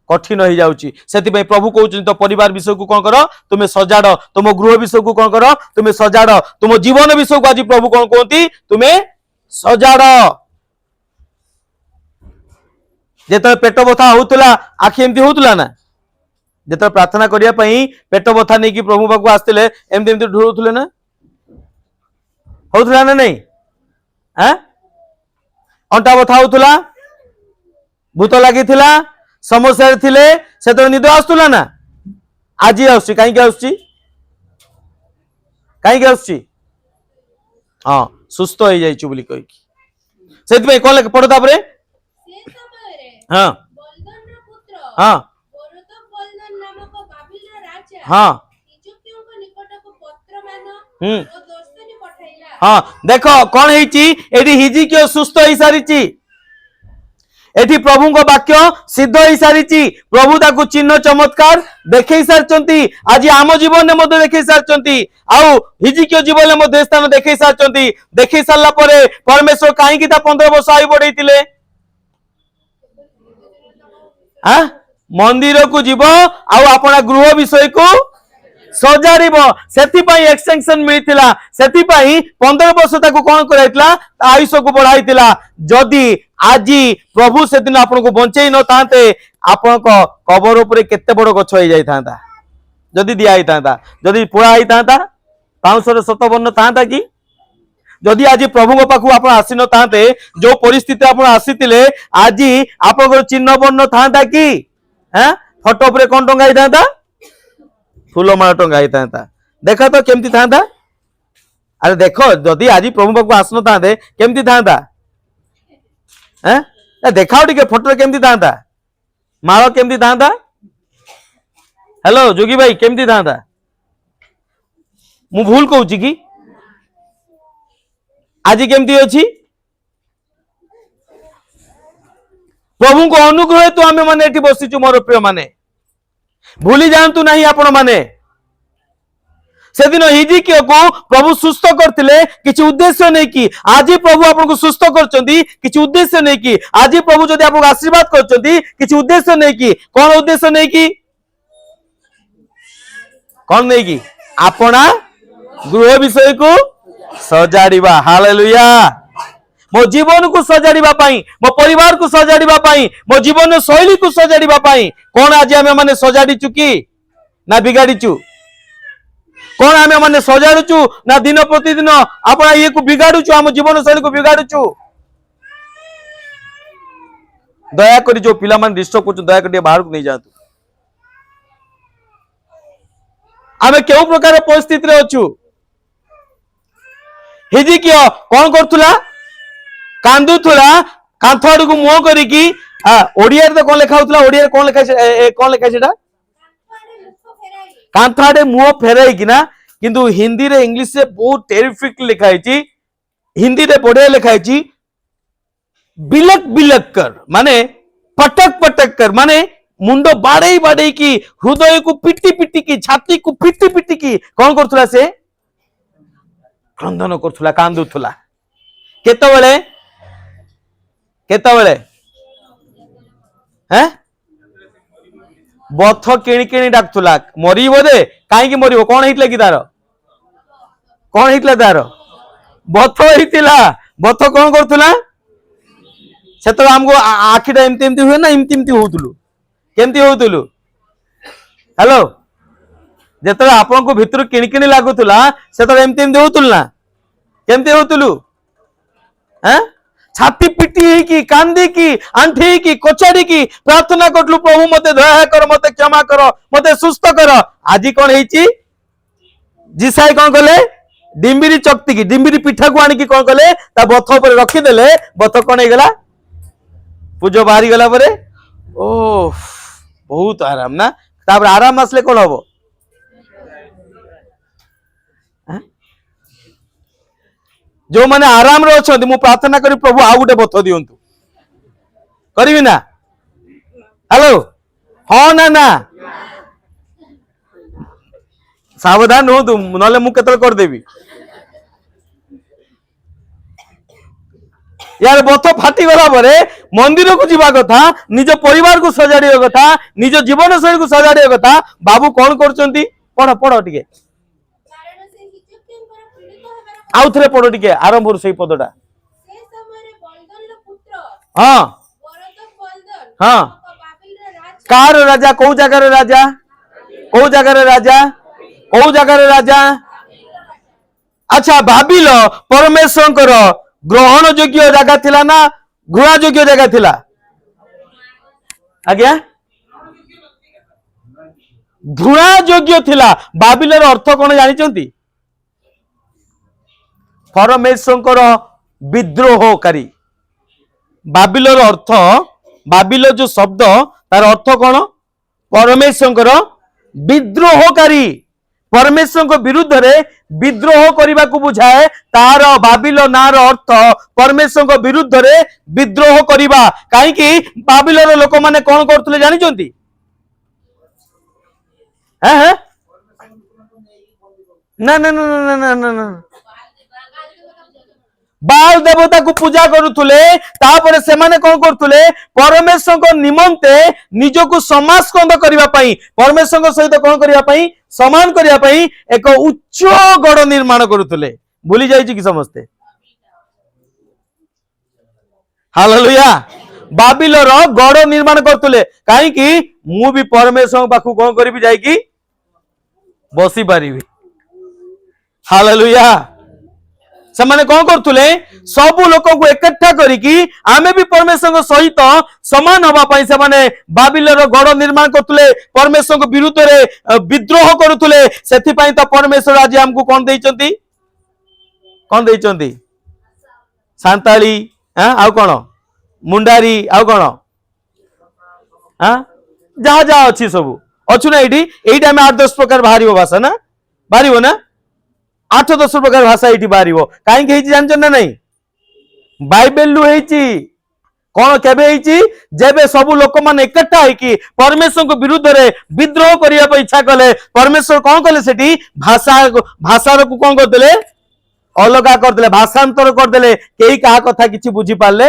कठिन हो जाउची सेति पे प्रभु कहउछन तो परिवार विषय को कोन करो तुमे सजाड़ तुम गृह विषय को कोन करो तुमे सजाड़ तुम जीवन विषय को आज प्रभु कोन कहती तुमे सजाड़ जेत पेट बथा होतला आखि एमती होतला ना ଯେତେବେଳେ ପ୍ରାର୍ଥନା କରିବା ପାଇଁ ପେଟ ବଥା ନେଇକି ପ୍ରଭୁ ପାଖକୁ ଆସିଥିଲେ ଏମିତି ଏମିତି ଢୁଳୁଥିଲେ ନା, ହଉଥିଲା ନା ନାଇଁ? ଅଣ୍ଟା ବଥା ହଉଥିଲା, ଭୂତ ଲାଗିଥିଲା, ସମସ୍ୟାରେ ଥିଲେ, ସେତେବେଳେ ନିଦ ଆସୁଥିଲା ନା? ଆଜି ଆସୁଛି। କାହିଁକି ଆସୁଛି? କାହିଁକି ଆସୁଛି? ହଁ, ସୁସ୍ଥ ହେଇଯାଇଛୁ ବୋଲି କହିକି। ସେଥିପାଇଁ କଣ ପଢ ତାପରେ? ସେ ସମୟରେ ହଁ ବଲଦାନର ପୁତ୍ର ହଁ ବଲଦାନ ନାମକ ବାବିଲର ରାଜା ହଁ ହିଜକିୟଙ୍କ ନିକଟକୁ ପତ୍ରମାନ ହୁଁ ଓ ଦର୍ଶନୀ ପଠାଇଲା। ହଁ, ଦେଖ କଣ ହେଇଛି ଏଠି। ହିଜକିୟ ସୁସ୍ଥ ହେଇସାରିଛି, ଏଠି ପ୍ରଭୁଙ୍କ ବାକ୍ୟ ସିଦ୍ଧ ହେଇସାରିଛି, ପ୍ରଭୁ ତାକୁ ଚିହ୍ନ ଚମତ୍କାର ଦେଖେଇ ସାରିଛନ୍ତି, ଆଜି ଆମ ଜୀବନରେ ମଧ୍ୟ ଦେଖେଇ ସାରିଛନ୍ତି, ଆଉ ହିଜକିୟ ଜୀବନରେ ମଧ୍ୟ ସ୍ଥାନ ଦେଖେଇ ସାରିଛନ୍ତି। ଦେଖେଇ ସାରିଲା ପରେ ପରମେଶ୍ୱର କାହିଁକି ତା 15 ବର୍ଷ ଆୟୁ ବଢେଇଥିଲେ? ମନ୍ଦିରକୁ ଯିବ ଆଉ ଆପଣ ଗୃହ ବିଷୟକୁ ସଜାଡ଼ିବ, ସେଥିପାଇଁ ଏକ୍ସଟେନସନ ମିଳିଥିଲା, ସେଥିପାଇଁ 15 ବର୍ଷ ତାକୁ କଣ କରାଇଥିଲା? ଆୟୁଷକୁ ବଢାଇଥିଲା। ଯଦି ଆଜି ପ୍ରଭୁ ସେଦିନ ଆପଣଙ୍କୁ ବଞ୍ଚେଇ ନଥାନ୍ତେ, ଆପଣଙ୍କ କବର ଉପରେ କେତେ ବଡ ଗଛ ହେଇଯାଇଥାନ୍ତା ଯଦି ଦିଆ ହେଇଥାନ୍ତା, ଯଦି ପୋଳା ହେଇଥାନ୍ତା, ପାଉଁଶର ସତବର୍ଣ୍ଣ ଥାନ୍ତା କି? ଯଦି ଆଜି ପ୍ରଭୁଙ୍କ ପାଖକୁ ଆପଣ ଆସିନଥାନ୍ତେ, ଯୋଉ ପରିସ୍ଥିତି ଆପଣ ଆସିଥିଲେ, ଆଜି ଆପଣଙ୍କର ଚିହ୍ନ ବର୍ଣ୍ଣ ଥାନ୍ତା କି? ଫଟୋ ଉପରେ କଣ ଟଙ୍ଗା ହେଇଥାନ୍ତା? ଫୁଲମାଳ ଟଙ୍ଗା ହେଇଥାନ୍ତା। ଦେଖ ତ କେମିତି ଥାନ୍ତା? ଆରେ ଦେଖ, ଯଦି ଆଜି ପ୍ରଭୁ ପାଖକୁ ଆସିନଥାନ୍ତେ କେମିତି ଥାନ୍ତା? ଦେଖାଅ ଟିକେ ଫଟୋରେ କେମିତି ଥାନ୍ତା, ମାଳ କେମିତି ଥାନ୍ତା? ହ୍ୟାଲୋ ଯୋଗୀ ଭାଇ, କେମିତି ଥାନ୍ତା? ମୁଁ ଭୁଲ କହୁଛି କି? ଆଜି କେମିତି ଅଛି? ପ୍ରଭୁଙ୍କ ଅନୁଗ୍ରହ ହେତୁ ଆମେ ମାନେ ଏଠି ବସିଛୁ। ମୋର ପ୍ରିୟ ମାନେ, ଭୁଲି ଯାଆନ୍ତୁ ନାହିଁ ଆପଣ ମାନେ, ସେଦିନ ହିଜକିୟକୁ ପ୍ରଭୁ ସୁସ୍ଥ କରିଥିଲେ କିଛି ଉଦ୍ଦେଶ୍ୟ ନେଇକି। ଆଜି ପ୍ରଭୁ ଆପଣଙ୍କୁ ସୁସ୍ଥ କରିଛନ୍ତି କିଛି ଉଦ୍ଦେଶ୍ୟ ନେଇକି। ଆଜି ପ୍ରଭୁ ଯଦି ଆପଣଙ୍କୁ ଆଶୀର୍ବାଦ କରିଛନ୍ତି କିଛି ଉଦ୍ଦେଶ୍ୟ ନେଇକି। କଣ ଉଦ୍ଦେଶ୍ୟ ନେଇକି? କଣ ନେଇକି? ଆପଣା ଗୃହ ବିଷୟକୁ ସଜାଡ଼ିବା। ହାଲେଲୁୟା। ମୋ ଜୀବନକୁ ସଜାଡ଼ିବା ପାଇଁ, ମୋ ପରିବାରକୁ ସଜାଡ଼ିବା ପାଇଁ, ମୋ ଜୀବନ ଶୈଳୀକୁ ସଜାଡ଼ିବା ପାଇଁ। କଣ ଆଜି ଆମେ ମାନେ ସଜାଡ଼ିଛୁ କି ନା ବିଗାଡ଼ିଛୁ? କଣ ଆମେ ମାନେ ସଜାଡୁଛୁ ନା ଦିନ ପ୍ରତିଦିନ ଆପଣ ଇଏକୁ ବିଗାଡୁଛୁ, ଆମ ଜୀବନ ଶୈଳୀକୁ ବିଗାଡୁଛୁ? ଦୟାକରି ଯୋଉ ପିଲାମାନେ ଡିଷ୍ଟର୍ବ କରୁଛୁ, ଦୟାକରି ଟିକେ ବାହାରକୁ ନେଇଯାଆନ୍ତୁ। ଆମେ କେଉଁ ପ୍ରକାର ପରିସ୍ଥିତିରେ ଅଛୁ? ହିଜକିୟ କଣ କରୁଥିଲା? କାନ୍ଦୁଥିଲା, କାନ୍ଥ ଆଡକୁ ମୁହଁ କରିକି। ଓଡିଆରେ ତ କଣ ଲେଖା ହଉଥିଲା? ଓଡିଆରେ କଣ ଲେଖା, କଣ ଲେଖା ସେଟା? କାନ୍ଥ ଆଡେ ମୁହଁ ଫେରାଇକି ନା, କିନ୍ତୁ ହିନ୍ଦୀରେ ଇଂଲିଶରେ ବହୁତ ଟେରିଫିକ ଲେଖା ହେଇଛି। ହିନ୍ଦୀରେ ବଢିଆ ଲେଖା ହେଇଛି, ବିଲକ ବିଲକ କର, ମାନେ ପଟକ ପଟକ କର, ମାନେ ମୁଣ୍ଡ ବାଡେଇ ବାଡେଇକି, ହୃଦୟକୁ ପିଟି ପିଟିକି, ଛାତିକୁ ପିଟି ପିଟିକି କଣ କରୁଥିଲା? ସେ କ୍ରନ୍ଦନ କରୁଥିଲା, କାନ୍ଦୁଥିଲା। କେତେବେଳେ? କେତେବେଳେ? ବଥ କିଣି କିଣି ଡାକୁଥିଲା। ମରିବ ଯେ, କାହିଁକି ମରିବ? କଣ ହେଇଥିଲା କି ତାର? କଣ ହେଇଥିଲା ତାର? ବଥ ହେଇଥିଲା। ବଥ କଣ କରୁଥିଲା? ସେତେବେଳେ ଆମକୁ ଆଖିଟା ଏମିତି ଏମିତି ହୁଏ ନା, ଏମିତି ଏମିତି ହଉଥିଲୁ? କେମିତି ହଉଥିଲୁ? ହ୍ୟାଲୋ, ଯେତେବେଳେ ଆପଣଙ୍କୁ ଭିତରୁ କିଣି କିଣି ଲାଗୁଥିଲା, ସେତେବେଳେ ଏମିତି ଏମିତି ହଉଥିଲୁ ନା? କେମିତି ହଉଥିଲୁ? ଛାତି ପିଟି ହେଇକି, କାନ୍ଦିକି, ଆଣ୍ଠେଇକି, କଚାଡିକି ପ୍ରାର୍ଥନା କରୁଥିଲୁ, ପ୍ରଭୁ ମତେ ଦୟା କର, ମତେ କ୍ଷମା କର, ମତେ ସୁସ୍ଥ କର। ଆଜି କଣ ହେଇଛି? ଜିସାଇ କଣ କଲେ? ଡିମ୍ବିରି ଚକଟିକି, ଡିମ୍ବିରି ପିଠାକୁ ଆଣିକି କଣ କଲେ? ତା ବଥ ଉପରେ ରଖିଦେଲେ। ବଥ କଣ ହେଇଗଲା? ପୂଜ ବାହାରିଗଲା ପରେ ଓ ବହୁତ ଆରାମ ନା? ତାପରେ ଆରାମ ଆସିଲେ କଣ ହବ? ଯୋଉମାନେ ଆରାମରେ ଅଛନ୍ତି, ମୁଁ ପ୍ରାର୍ଥନା କରି ପ୍ରଭୁ ଆଉ ଗୋଟେ ବଥ ଦିଅନ୍ତୁ। କରିବି ନା? ହ୍ୟାଲୋ, ହଁ ନା ନା? ସାବଧାନ ରୁହନ୍ତୁ, ନହେଲେ ମୁଁ କେତେବେଳେ କରିଦେବି। यार बथ फाटिगला ପରେ ମନ୍ଦିରକୁ ଯିବା କଥା, ନିଜ ପରିବାରକୁ ସଜାଡ଼ିବା କଥା, ନିଜ ଜୀବନ ଶୈଳୀକୁ ସଜାଡ଼ିବା କଥା। ବାବୁ କଣ କରୁଛନ୍ତି? ପଢ ପଢ ଟିକେ, ଆଉ ଥରେ ପଢ ଟିକେ ଆରମ୍ଭରୁ ସେଇ ପଦଟା। ହଁ ହଁ, କାର ରାଜା? କୋଉ ଜାଗାର ରାଜା? को जगार राजा को जगार राजा अच्छा बाबिल परमेश्वर ग्रहण योग्य जगह थिला ना घृणा योग्य जगह थिला आज्ञा घृणा योग्य थिला बाबिलर अर्थ कौन जानिचंती परमेश्वर विद्रोहकारी बाबिलर अर्थ बाबिल जो शब्द तार अर्थ कौन परमेश्वर विद्रोहकारी परमेश्वर विरुद्ध रे विद्रोह करने को बुझाए तार बाबिल नार अर्थ परमेश्वर विरुद्ध रे विद्रोह करवा कहीं बाबिलर लोक माने कौन करते जानी ना ना ना ना ना ना ना बाल देवता को पूजा करुले तापर से माने कौन करतुले परमेश्वर को निमंते निजको समास्कंद करबा पई परमेश्वर सहित कौन करबा पई समान करबा पई एक उच्च गढ़ निर्माण करुले भूली जाइछि कि समस्ते हालेलुया बाबिलर गढ़ निर्माण करतुले काहे कि मु भी परमेश्वर पाखु कौन करबी जाई कि बसी पारिबी हालेलुया से माने कौन करतुले सब लोक को एकट्ठा करिकी आमे भी परमेश्वर सहित समान हवा पाई से माने बाबिलर गढ़ निर्माण करतुले परमेश्वर को विरुद्ध रे विद्रोह करतुले सेथि पई तो परमेश्वर आज हमको कौन देइचंती सांताली आउ कौन मुंडारी आउ कौन जहा जहा अच्छी सब अच्छु ना ये आम 8-10 प्रकार बाहर भाषा ना बाहर ना 8-10 प्रकार भाषा ये बाहर कहीं जानते ना नहीं बाइबल कौन के जेबे सब लोक मान एकट्ठा होगी परमेश्वर को विरुद्ध रे विद्रोह करने इच्छा कले परमेश्वर कौन कले सेठी भाषा को कौन करदे अलगा करदे भाषांतर करदे कई कहा कथा किछि बुझी पारले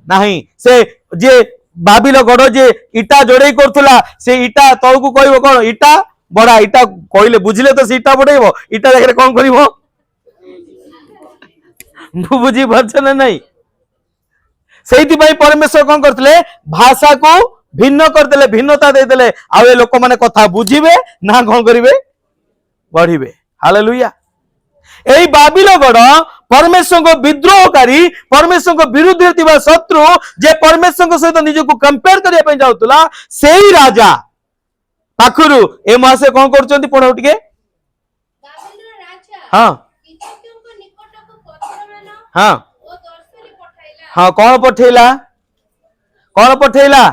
नहीं से जे बाबिल गढ़ जे इटा जोड़े करथुला से इटा तळकु कहबो कौन इटा बड़ा इटा कहले बुझले तो से इटा बड़ेबो इटा देखरे कौन करिवो बुझी पारछ ना नहीं सेति भाई परमेश्वर कौन करथले भाषा को भिन्न करदेले भिन्नता देदेले आ ए लोक माने कथा बुझिबे ना कौन करिवे बढ़िबे हालेलुया एई बाबिल गढ़ परमेश्वर को विद्रोहकारी परमेश्वर को विरुद्ध थिबा शत्रु जे परमेश्वर सहित निजको कंपेयर करिया पय जाउतला सेही राजा पाखरु ए मासे कौन करचंती पढो टिके बाबिलर राजा हां इजिप्टको निकटको पत्रमान हां ओ दर्शनी पठाइला हां कौन पठेला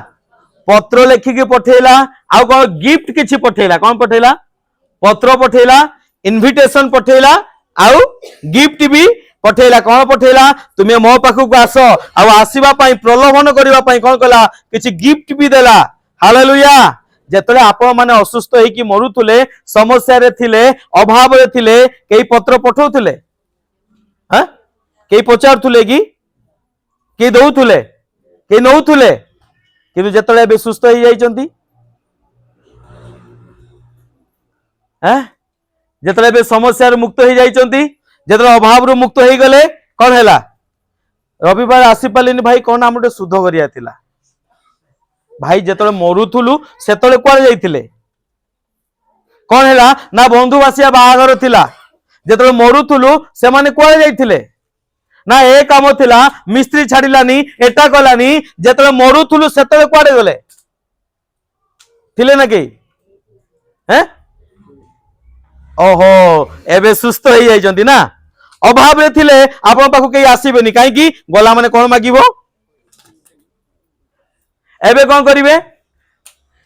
पत्र लेखिके पठेला आ कौन गिफ्ट किछि पठेला कौन पठेला पत्र पठेला इनविटेशन पठेला आउ गिफ्ट भी पठेला कौन पठेला तुम्हें मो पाखक आस आसवा प्रलोभन करने कौन कला किछि गिफ्ट भी देला हालेलुया जेतले आपण माने असुस्थ होई मरुले समस्या रे थिले अभाव रे थिले कई पत्र पठाउथिले हां कई पचारुले कि दउथुले कि नउथुले किंतु जेतले बे सुस्थ होई जाइचंती हां जेतले बे समस्या रे मुक्त होई जाइचंती जेतले अभाव रो मुक्त होई गले कोन हैला रविवार आसी पालिनी भाई कोन हमटे शुद्ध करिया थिला भाई जेतले मरुथुलु सेतले कोन जाइथिले कोन हैला ना बंधु वासिया बाहागर थिला जेतले मरुथुलु से माने कोन जाइथिले ना ए काम थिला मिस्त्री छाडिलानी एटा कलानी जेतले मरुथुलु सेतले कोन गले थिले ना के हैं ओहो एबे सुस्थ हो जाइचंती ना अभाव रे थिले आपण पाखु केई आसीबेनी काहे कि गला माने कोन मागिबो एबे कोन करिवे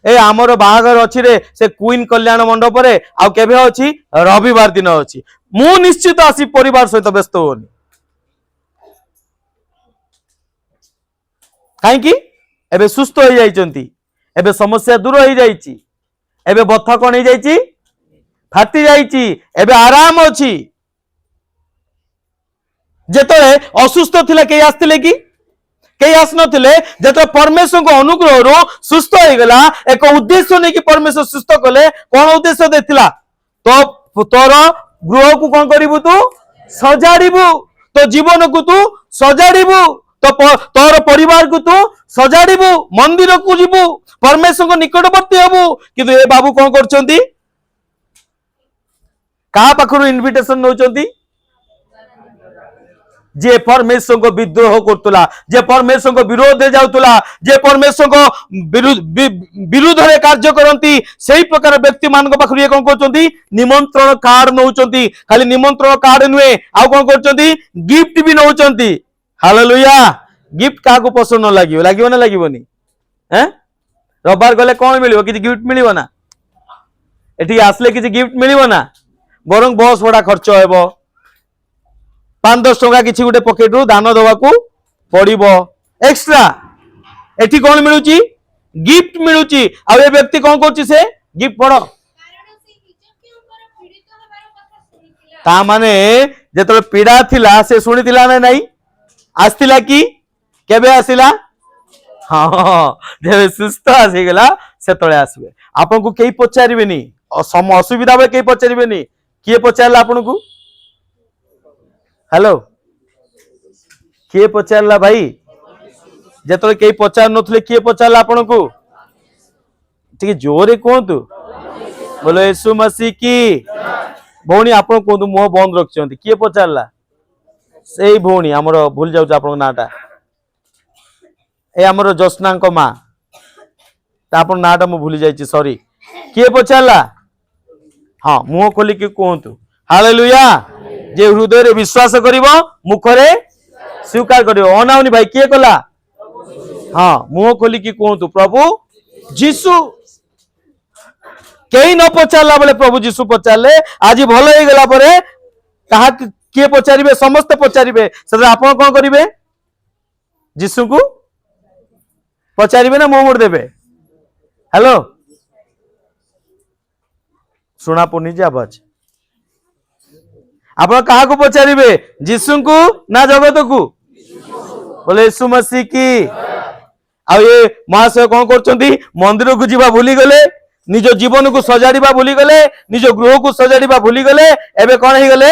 ए हमरो बाहागर अछि रे से क्वीन कल्याण मंडप रे आ केबे अछि रविवार दिन अछि मु निश्चित आसी परिवार सहित व्यस्त होनी काहे कि एबे सुस्थ हो जाइचंती एबे समस्या दूर हो जाइची एबे बथा कोन हो जाइची फाटी जाइची एबे आराम अछि जेतले असुस्थ थिले के आस्तिले कि के आस नथिले जेतले परमेश्वर को अनुग्रह रो सुस्थ हो गला एक उद्देश्य नै कि परमेश्वर सुस्थ कले कोन उद्देश्य देथिला तो तोर गृह को कोन करिवु तू सजाडिबु तो जीवन को तू सजाडिबु तो तोर परिवार को तू सजाड़ू मंदिर को जीवु परमेश्वर निकटवर्ती हबु किंतु ए बाबू कौन करछंती कहा पाखरु इनविटेशन नौचंती जे परमेश्वर को विद्रोह करतुला जे परमेश्वर को विरोध जाउतुला जे परमेश्वर को विरुद्ध रे कार्य करंती सेही प्रकार व्यक्ति मान पाखरु ये कौन करछंती निमंत्रण कार्ड नौचंती खाली निमंत्रण कार्ड नुए आ कौन करछंती गिफ्ट भी नौचंती हालेलुया गिफ्ट काको पसंद न लागियो लागियो ना लागियोनी हैं रविवार गले कौन मिलियो किछि गिफ्ट मिलियो ना एठी आसले किछि गिफ्ट मिलियो ना बरं बस भड़ा खर्च हेबो 5-10 टका किछि गुटे पॉकेट रु दान दवा को पड़िबो एक्स्ट्रा एठी कौन मिलुची गिफ्ट मिलुची आ ए व्यक्ति कौन करछि से गिफ्ट पड़ो कारण से हिजकियाଙ୍କର पीड़ित ହେବାର କଥା ଶୁଣିଥିଲା ता माने जेतले पीड़ा थिला से सुनिथिला ना नहीं आस्तिला की केबे आसिला हाँ जेबे सुस्थ आसी गेला सेतळे आसबे आपन को केही पचारिबेनी असुविधा बे केही पचारिबेनी किए पचारला आपन को हेलो किए पचारला भाई जेतले केही पचार नथले किए पचारला आपन को ठीक जोरे कहतु बोलो यीशु मसीह की भौणी आपन कहतु मुह बंद रखछंती किए पचारला सेही भौणी हमर भूल जाउछ आपन नाटा ए हमर जसना को मां ता आपन नाटा मु भूली जाईची सॉरी किए पचारला हाँ मुह खोली के कहतु हालेलुया जे हृदय रे विश्वास करिवो मुखरे स्वीकार करिवो अनाउनी भाई किए कला हाँ मुह खोली के कहतु प्रभु जीसु कई न पचारला बेले प्रभु जीसु पचारले आज भल हो गला परे कहा किए पचारिबे समस्त पचारिबे से आपण कोन करिवे जीसु को पचारिबे ना मुंह मोड़ देबे हेलो सुना पुनी जे आवाज आपण कहा को पचारिबे जीसु को ना जगत को बोले यीशु मसीह की आ ये महाशय कौन करछंती मंदिर को जीवा भूली गले निज जीवन को सजाड़ीबा भूली गले निज गृह को सजाड़ीबा भूली गले एबे कौन ही गले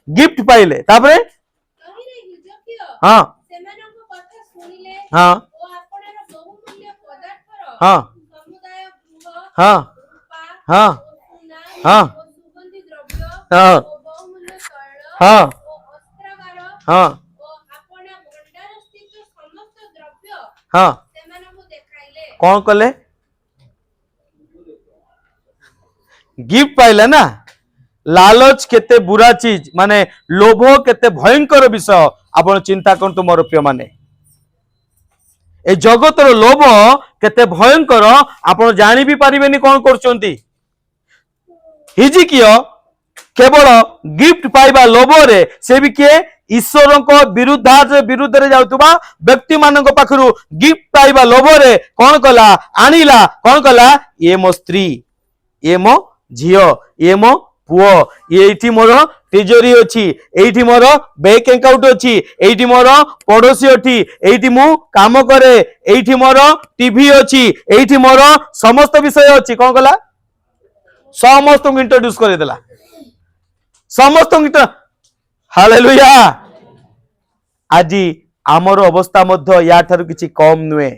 गिफ्ट पाइले तापरे तहिरे हिजकिया हां ସେମାନଙ୍କ କଥା ଶୁଣିଲେ हां ଓ ଆପଣର ବହୁମୂଲ୍ୟ ପଦାର୍ଥର हां ସମୁଦାୟ ଗୃହ हां ରୂପା हां ସୁନା हां ଓ ସୁଗନ୍ଧି ଦ୍ରବ୍ୟ हां ଓ ବହୁମୂଲ୍ୟ ତୈଳ हां ଓ ଅସ୍ତ୍ରାଗାର हां ଓ ଆପଣା ଭଣ୍ଡାର ସ୍ଥିତ ସମସ୍ତ ଦ୍ରବ୍ୟ हां ସେମାନଙ୍କୁ ଦେଖାଇଲେ कौन कले गिफ्ट पाइले ना लालच केते बुरा चीज माने लोभ केते भयंकर विषय आपण चिंता करतु मोर प्रिय माने ए जगतर लोभ केते भयंकर आपण जानि भी पारिबेनी कोन करचंती हिजिकियो केवल गिफ्ट पाइबा लोभ रे से भी के ईश्वर को विरुद्ध रे जाउतबा व्यक्ति मानक पाखरु गिफ्ट पाइबा लोभ रे कोन कला आनिला कोन कला ये मो स्त्री ये मो झियो ये मो पुओ एठी मोर तिजोरी अछि एठी मोर बैंक अकाउंट अछि एठी मोर पड़ोसी अछि एठी मु काम करे एठी मोर टीवी अछि एठी मोर समस्त विषय अछि कोन कला समस्त को इंट्रोड्यूस करे देला समस्त को हालेलुया आज आमर अवस्था मध्य या ठारू किछि कम नुए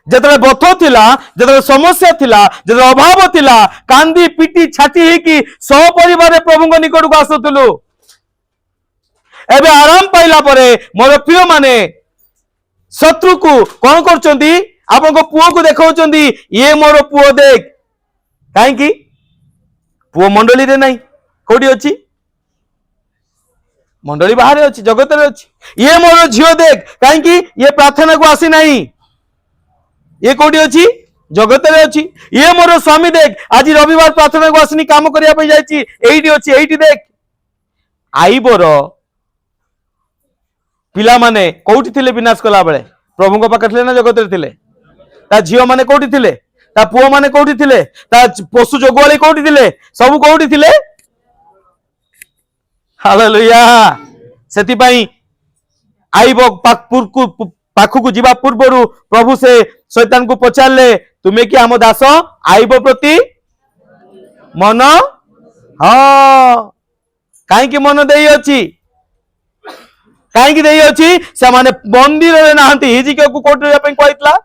जेतले बथ थिला जेतले समस्या थिला जेतले अभाव थिला कांदी पिटी छाती हे कि सह परिवार प्रभु को निकट को आसुतलु एबे आराम पाइला परे मोर प्रिय माने शत्रु को कोन करचंदी आपन को पुओ को देखाउचंदी ये मोर पुओ देख काहे कि पुओ मंडली रे नहीं कोडी अछि मंडली बाहर अछि जगत रे अछि ये मोर झियो देख काहे कि ये प्रार्थना को आसी नहीं ये कोडी अछि जगत रे अछि ये मोर स्वामी देख आज रविवार प्रार्थना को आसनी काम करिया पे जाईची एइडी अछि एइडी देख आईबोर पिला माने कोठी थिले विनाश कला बेले प्रभु को पाखरे ना जगत रे थिले ता झियो माने कोठी थिले ता पुओ माने कोठी थिले ता पशु जोगवाली कोठी थिले सब कोठी थिले हालेलुया सेति पई आईबो पाखु को जीवा पूर्वरु प्रभु से शैतान को पचारले तुमे कि आम दास आईबो प्रति मन हाँ कहीं मन दे अच्छी कहीं देई अछि से माने मंदिर रे नाहंती हिजकिया को कोट रे पे कहैतला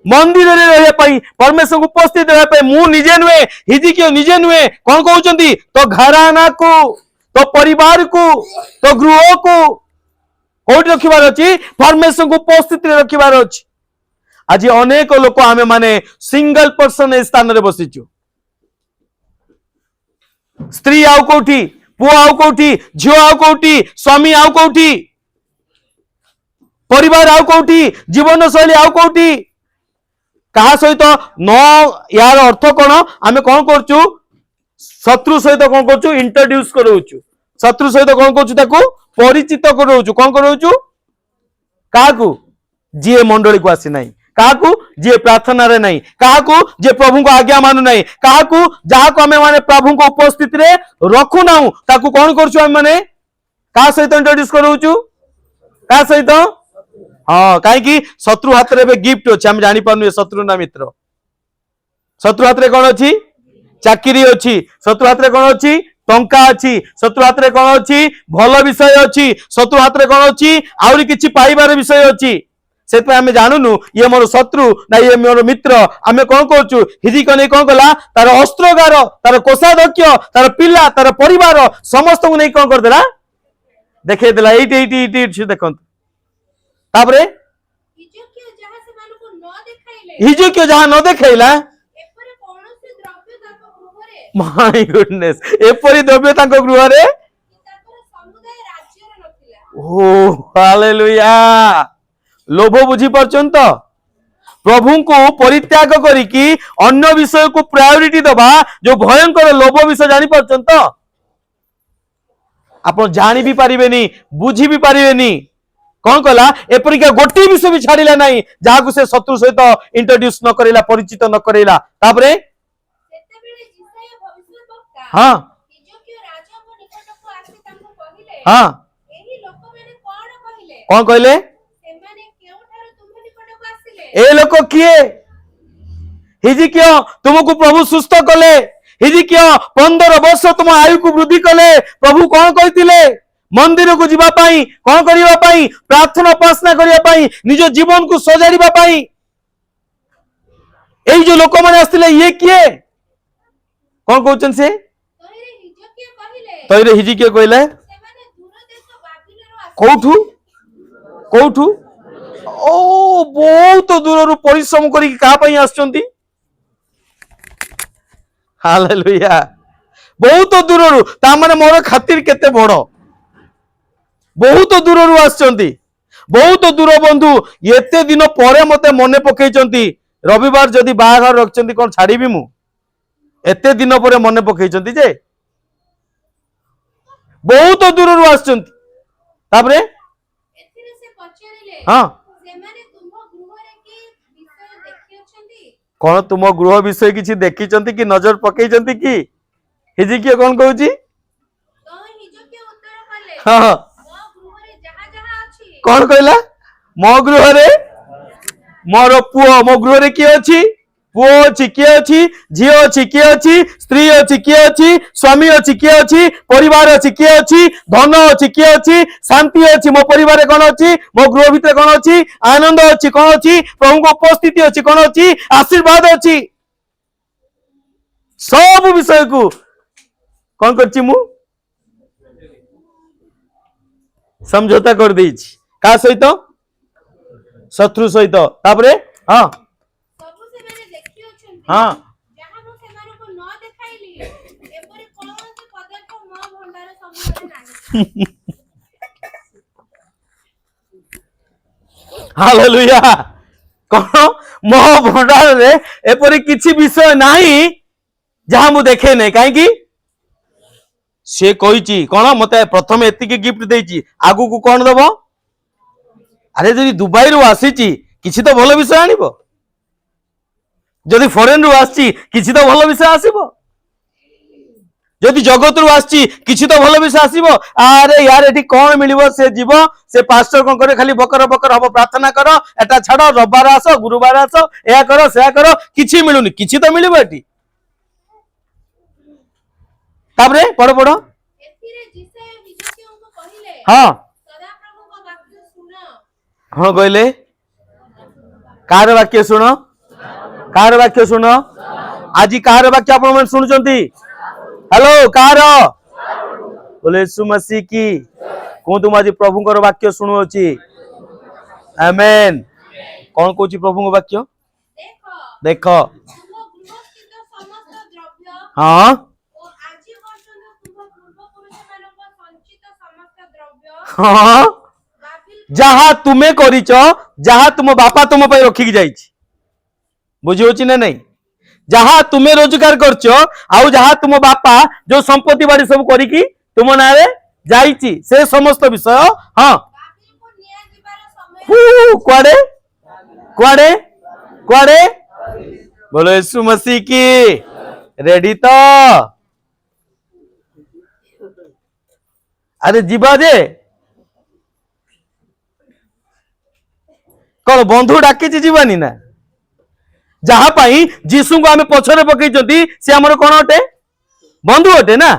मंदिर रे रहे पई परमेश्वर को उपस्थित रहे पे मु निजे नुए हिजकिया निजे नुए कोन कहउचंती तो घराना को तो परिवार को तो गृह को कोट रखिबार अछि परमेश्वर को उपस्थित रे रखिबार अछि आज अनेक लोक आमे माने सिंगल पर्सन ए स्थान रे बसिचु स्त्री आउ कोठी पुआ आउ कोठी झियो आउ कोठी स्वामी आउ कोठी परिवार आउ कोठी जीवन शैली आउ कोठी कहा सहित न यार अर्थ कोन आमे कोन करचु शत्रु सहित कोन करचु इंट्रोड्यूस करउचु शत्रु सहित कोन करचु ताको परिचित करउचु कोन करउचु काकू जे मंडली को आसी नाही काकू जे प्रार्थना रे नहीं काकू जे प्रभु को आज्ञा मानु नहीं काकू जहा को हमें माने प्रभु को उपस्थित रे रखु नाउ ताकू कोन करछु हम माने का सहित इंट्रोड्यूस करउचु का सहित हां काहे कि शत्रु हाथ रे बे गिफ्ट अछि हम जानि पानु शत्रु ना मित्र शत्रु हाथ रे कोन अछि चाकरी अछि शत्रु हाथ रे कोन अछि टंका अछि शत्रु हाथ रे कोन अछि भलो विषय अछि शत्रु हाथ रे कोन अछि आउरी किछि पाइबार विषय अछि सेत आमे जानुनु ये मोर शत्रु ना ये मोर मित्र आमे कोन करचु हिजी कने कोन गला तार अस्त्रगार तार कोषाध्यक्ष तार पिल्ला तार परिवार समस्त को नै कोन कर देला देखे देला 88 से देखंत तापरे हिजकिया जहा से मानु को न देखाइले हिजकिया जहा न देखाइला एपरे कोनोसी द्रव्य ताको गृहरे माय गुडनेस एपरी द्रव्य ताको गृहरे ताकर समुदाय राज्य रे नथिला ओ हालेलुया लोभ बुझी परछन तो प्रभु को परित्याग करिकी अन्य विषय को प्रायोरिटी दबा जो भयंकर लोभ विषय जानी परछन तो आपण जानी भी पारिबेनी बुझी भी पारिबेनी कौन कहला एपरिका गोटी विषय भी छाड़िला नहीं जहा को से शत्रु सहित इंट्रोड्यूस न करेला परिचित न करेला तापरे सेते बेले जिसाया भविष्यवक्ता हां हिजकिया राजा को निकट को आसी ताको कहिले हां एही लोक माने कोन कहिले कौन कहले सेमाने केउ ठारो तुम निकट को आसिले ए लोक किए हिजकिया तुमको प्रभु सुस्थ कले हिजकिया 15 वर्ष तुम आयु को वृद्धि कले प्रभु कौन कहतिले मंदिर को जीवा पाई कौन करिवा पाई प्रार्थना उपासना करिवा पाई निज जीवन को सजाड़िबा पाई एई जो लोक माने आस्तिले ये किए कौन कहउचन से तोरे हिजकिया कहिले तइरे हिजकिया कहले सेमाने दूर देश बाबिलोन कोठू कोठू ओ बहुत दूर रु परिश्रम करी का पई आछंती हालेलुया बहुत दूर रु ता माने मोर खातिर केते बड़ बहुत दूर रु आछंती बहुत दूर बंधु एते दिन परे मते मने पकेइचंती रविवार जदी बाहाघर रखचंती कोन छाड़ीबी मु एते दिन परे मने पकेइचंती जे बहुत दूर रु आछंती तापरे एथिरे से पचारिले हां सेमाने तुम गृहरे की विषय देखियछंती कौन तुम गृह विषय किछि देखिचंती कि नजर पकेइचंती कि हिजकिया कोन कहउची तो हिजकिया उत्तर कले हां मो गृहरे जहा जहा अछि कौन कहला मो गृह रे मोर पुओ मो गृह रे किए अछि पुओ अछि किए अछि झियो अछि किए अछि स्त्री अछि किए अछि स्वामी अछि किए अछि परिवार अछि किए अछि धन अछि किए अछि शांति अछि मो परिवार रे कोन अछि मो गृह भीतर कोन अछि आनंद अछि कोन अछि प्रभु को उपस्थिति अछि कोन अछि आशीर्वाद अछि सब विषय को कोन करछि मु समझौता कर देछि का सहित शत्रु सहित तापरे हां सब सेमाने देखियछंती हां जहा मो सेमाने को न देखाइली एपरे कोनोसी पदार्थ मो भंडार समुदाय नाही हालेलुया कौन मो भंडार रे एपरी किछि विषय नाही जहा मु देखे नै काहे कि से कहिची कोन मते प्रथम एतिकी गिफ्ट देची आगु को कोन दबो अरे जदी दुबई रु आसीची किछि तो भलो विषय आनिबो जदी फॉरेन रु आसी किछि तो भलो विषय आसीबो जदी जगत रु आसी किछि तो भलो विषय आसीबो अरे यार एठी कोन मिलिबो से जीवो से पास्टर कोन करे खाली बकर बकर हबो प्रार्थना करो एटा छाड़ो रविवार आसो गुरुवार आसो एया करो सेया करो किछि मिलुनी किछि तो मिलिबो एठी ताबरे पढ़ो पढ़ो एथिरे जिसे हिजकिया को कहिले हां सदा कौन कहले कार वाक्य शुण कार वाक्य शुण आज कार वाक्य आप शुणुंट हेलो कार बोले यीशु मसीह की कहतु आज प्रभु वाक्य शुणुची आमेन कौन कहूँ प्रभु वाक्य देख हाँ हाँ जहा तुम्हें करिच जहा तुम बापा तुम पे रखिकी जाई बुझी ना नहीं जहा तुम्हें रोजगार करछ आउ जहा तुम बापा जो संपत्ति बाड़ी सब करिकी तुम ना रे जाईची से समस्त विषय हाँ कुआड़े कुआड़े कुआड़े बोलो यीशु मसीह की रेडी तो अरे जीवा जे कौन बंधु डाकी जीवानी ना जहा पाई जीसु को आम पछरे पकई सी आमर कौन अटे बंधु अटे ना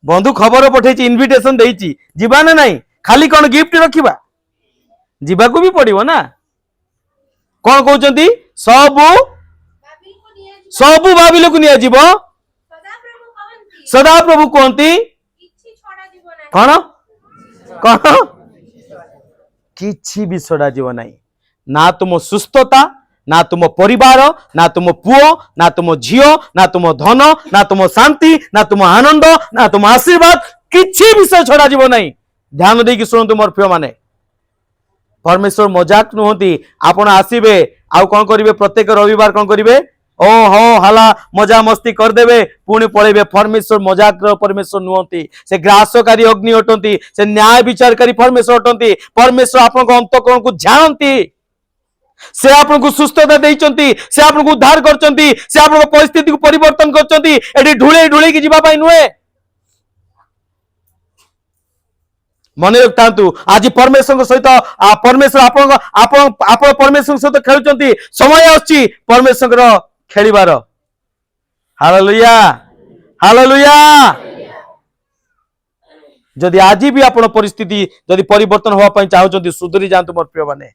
बंधु खबर पठे इनविटेशन देइची जीवा ना नहीं खाली कौन गिफ्ट रखिबा जीवा को भी पड़िबो ना कौन कहउचंती सबु सबु बाबिल को निया जीव सदा प्रभु कहती कौन कौन किछि भी छड़ा जीव नहीं ना तुम सुस्थता ना तुम परिवार ना तुम पुओ ना तुम झियो ना तुम धन ना तुम शांति ना तुम आनंद ना तुम आशीर्वाद किछि विषय छड़ा जीव नहीं ध्यान देकी शुणु मोर प्रिय माने परमेश्वर मजाक नुहति आपण आसीबे आउ कौन करिवे प्रत्येक रविवार कौन करिवे ओ हो हाला मजा मस्ती करदेवे पुणी पळेबे परमेश्वर मजाक परमेश्वर नुहति से ग्रासकारी अग्नि अटंती से न्याय विचारकारी परमेश्वर अटंती परमेश्वर आपन को अंतःकरण को जानती से आपन को सुस्थता देइचंती से आपन को उद्धार करचंती से आपन को परिस्थिति को परिवर्तन करचंती एडी ढुळे ढुळे की जीवा पाई नुहे मन रखता आज परमेश्वर सहित परमेश्वर आप परमेश्वर सहित खेलुचंती समय आछि परमेश्वर खेलिबार हालेलुया हालेलुया जदि आज भी आपण परिस्थिति जदि परिवर्तन होवा पई चाहउचंती सुधरी जांतु मोर प्रिय माने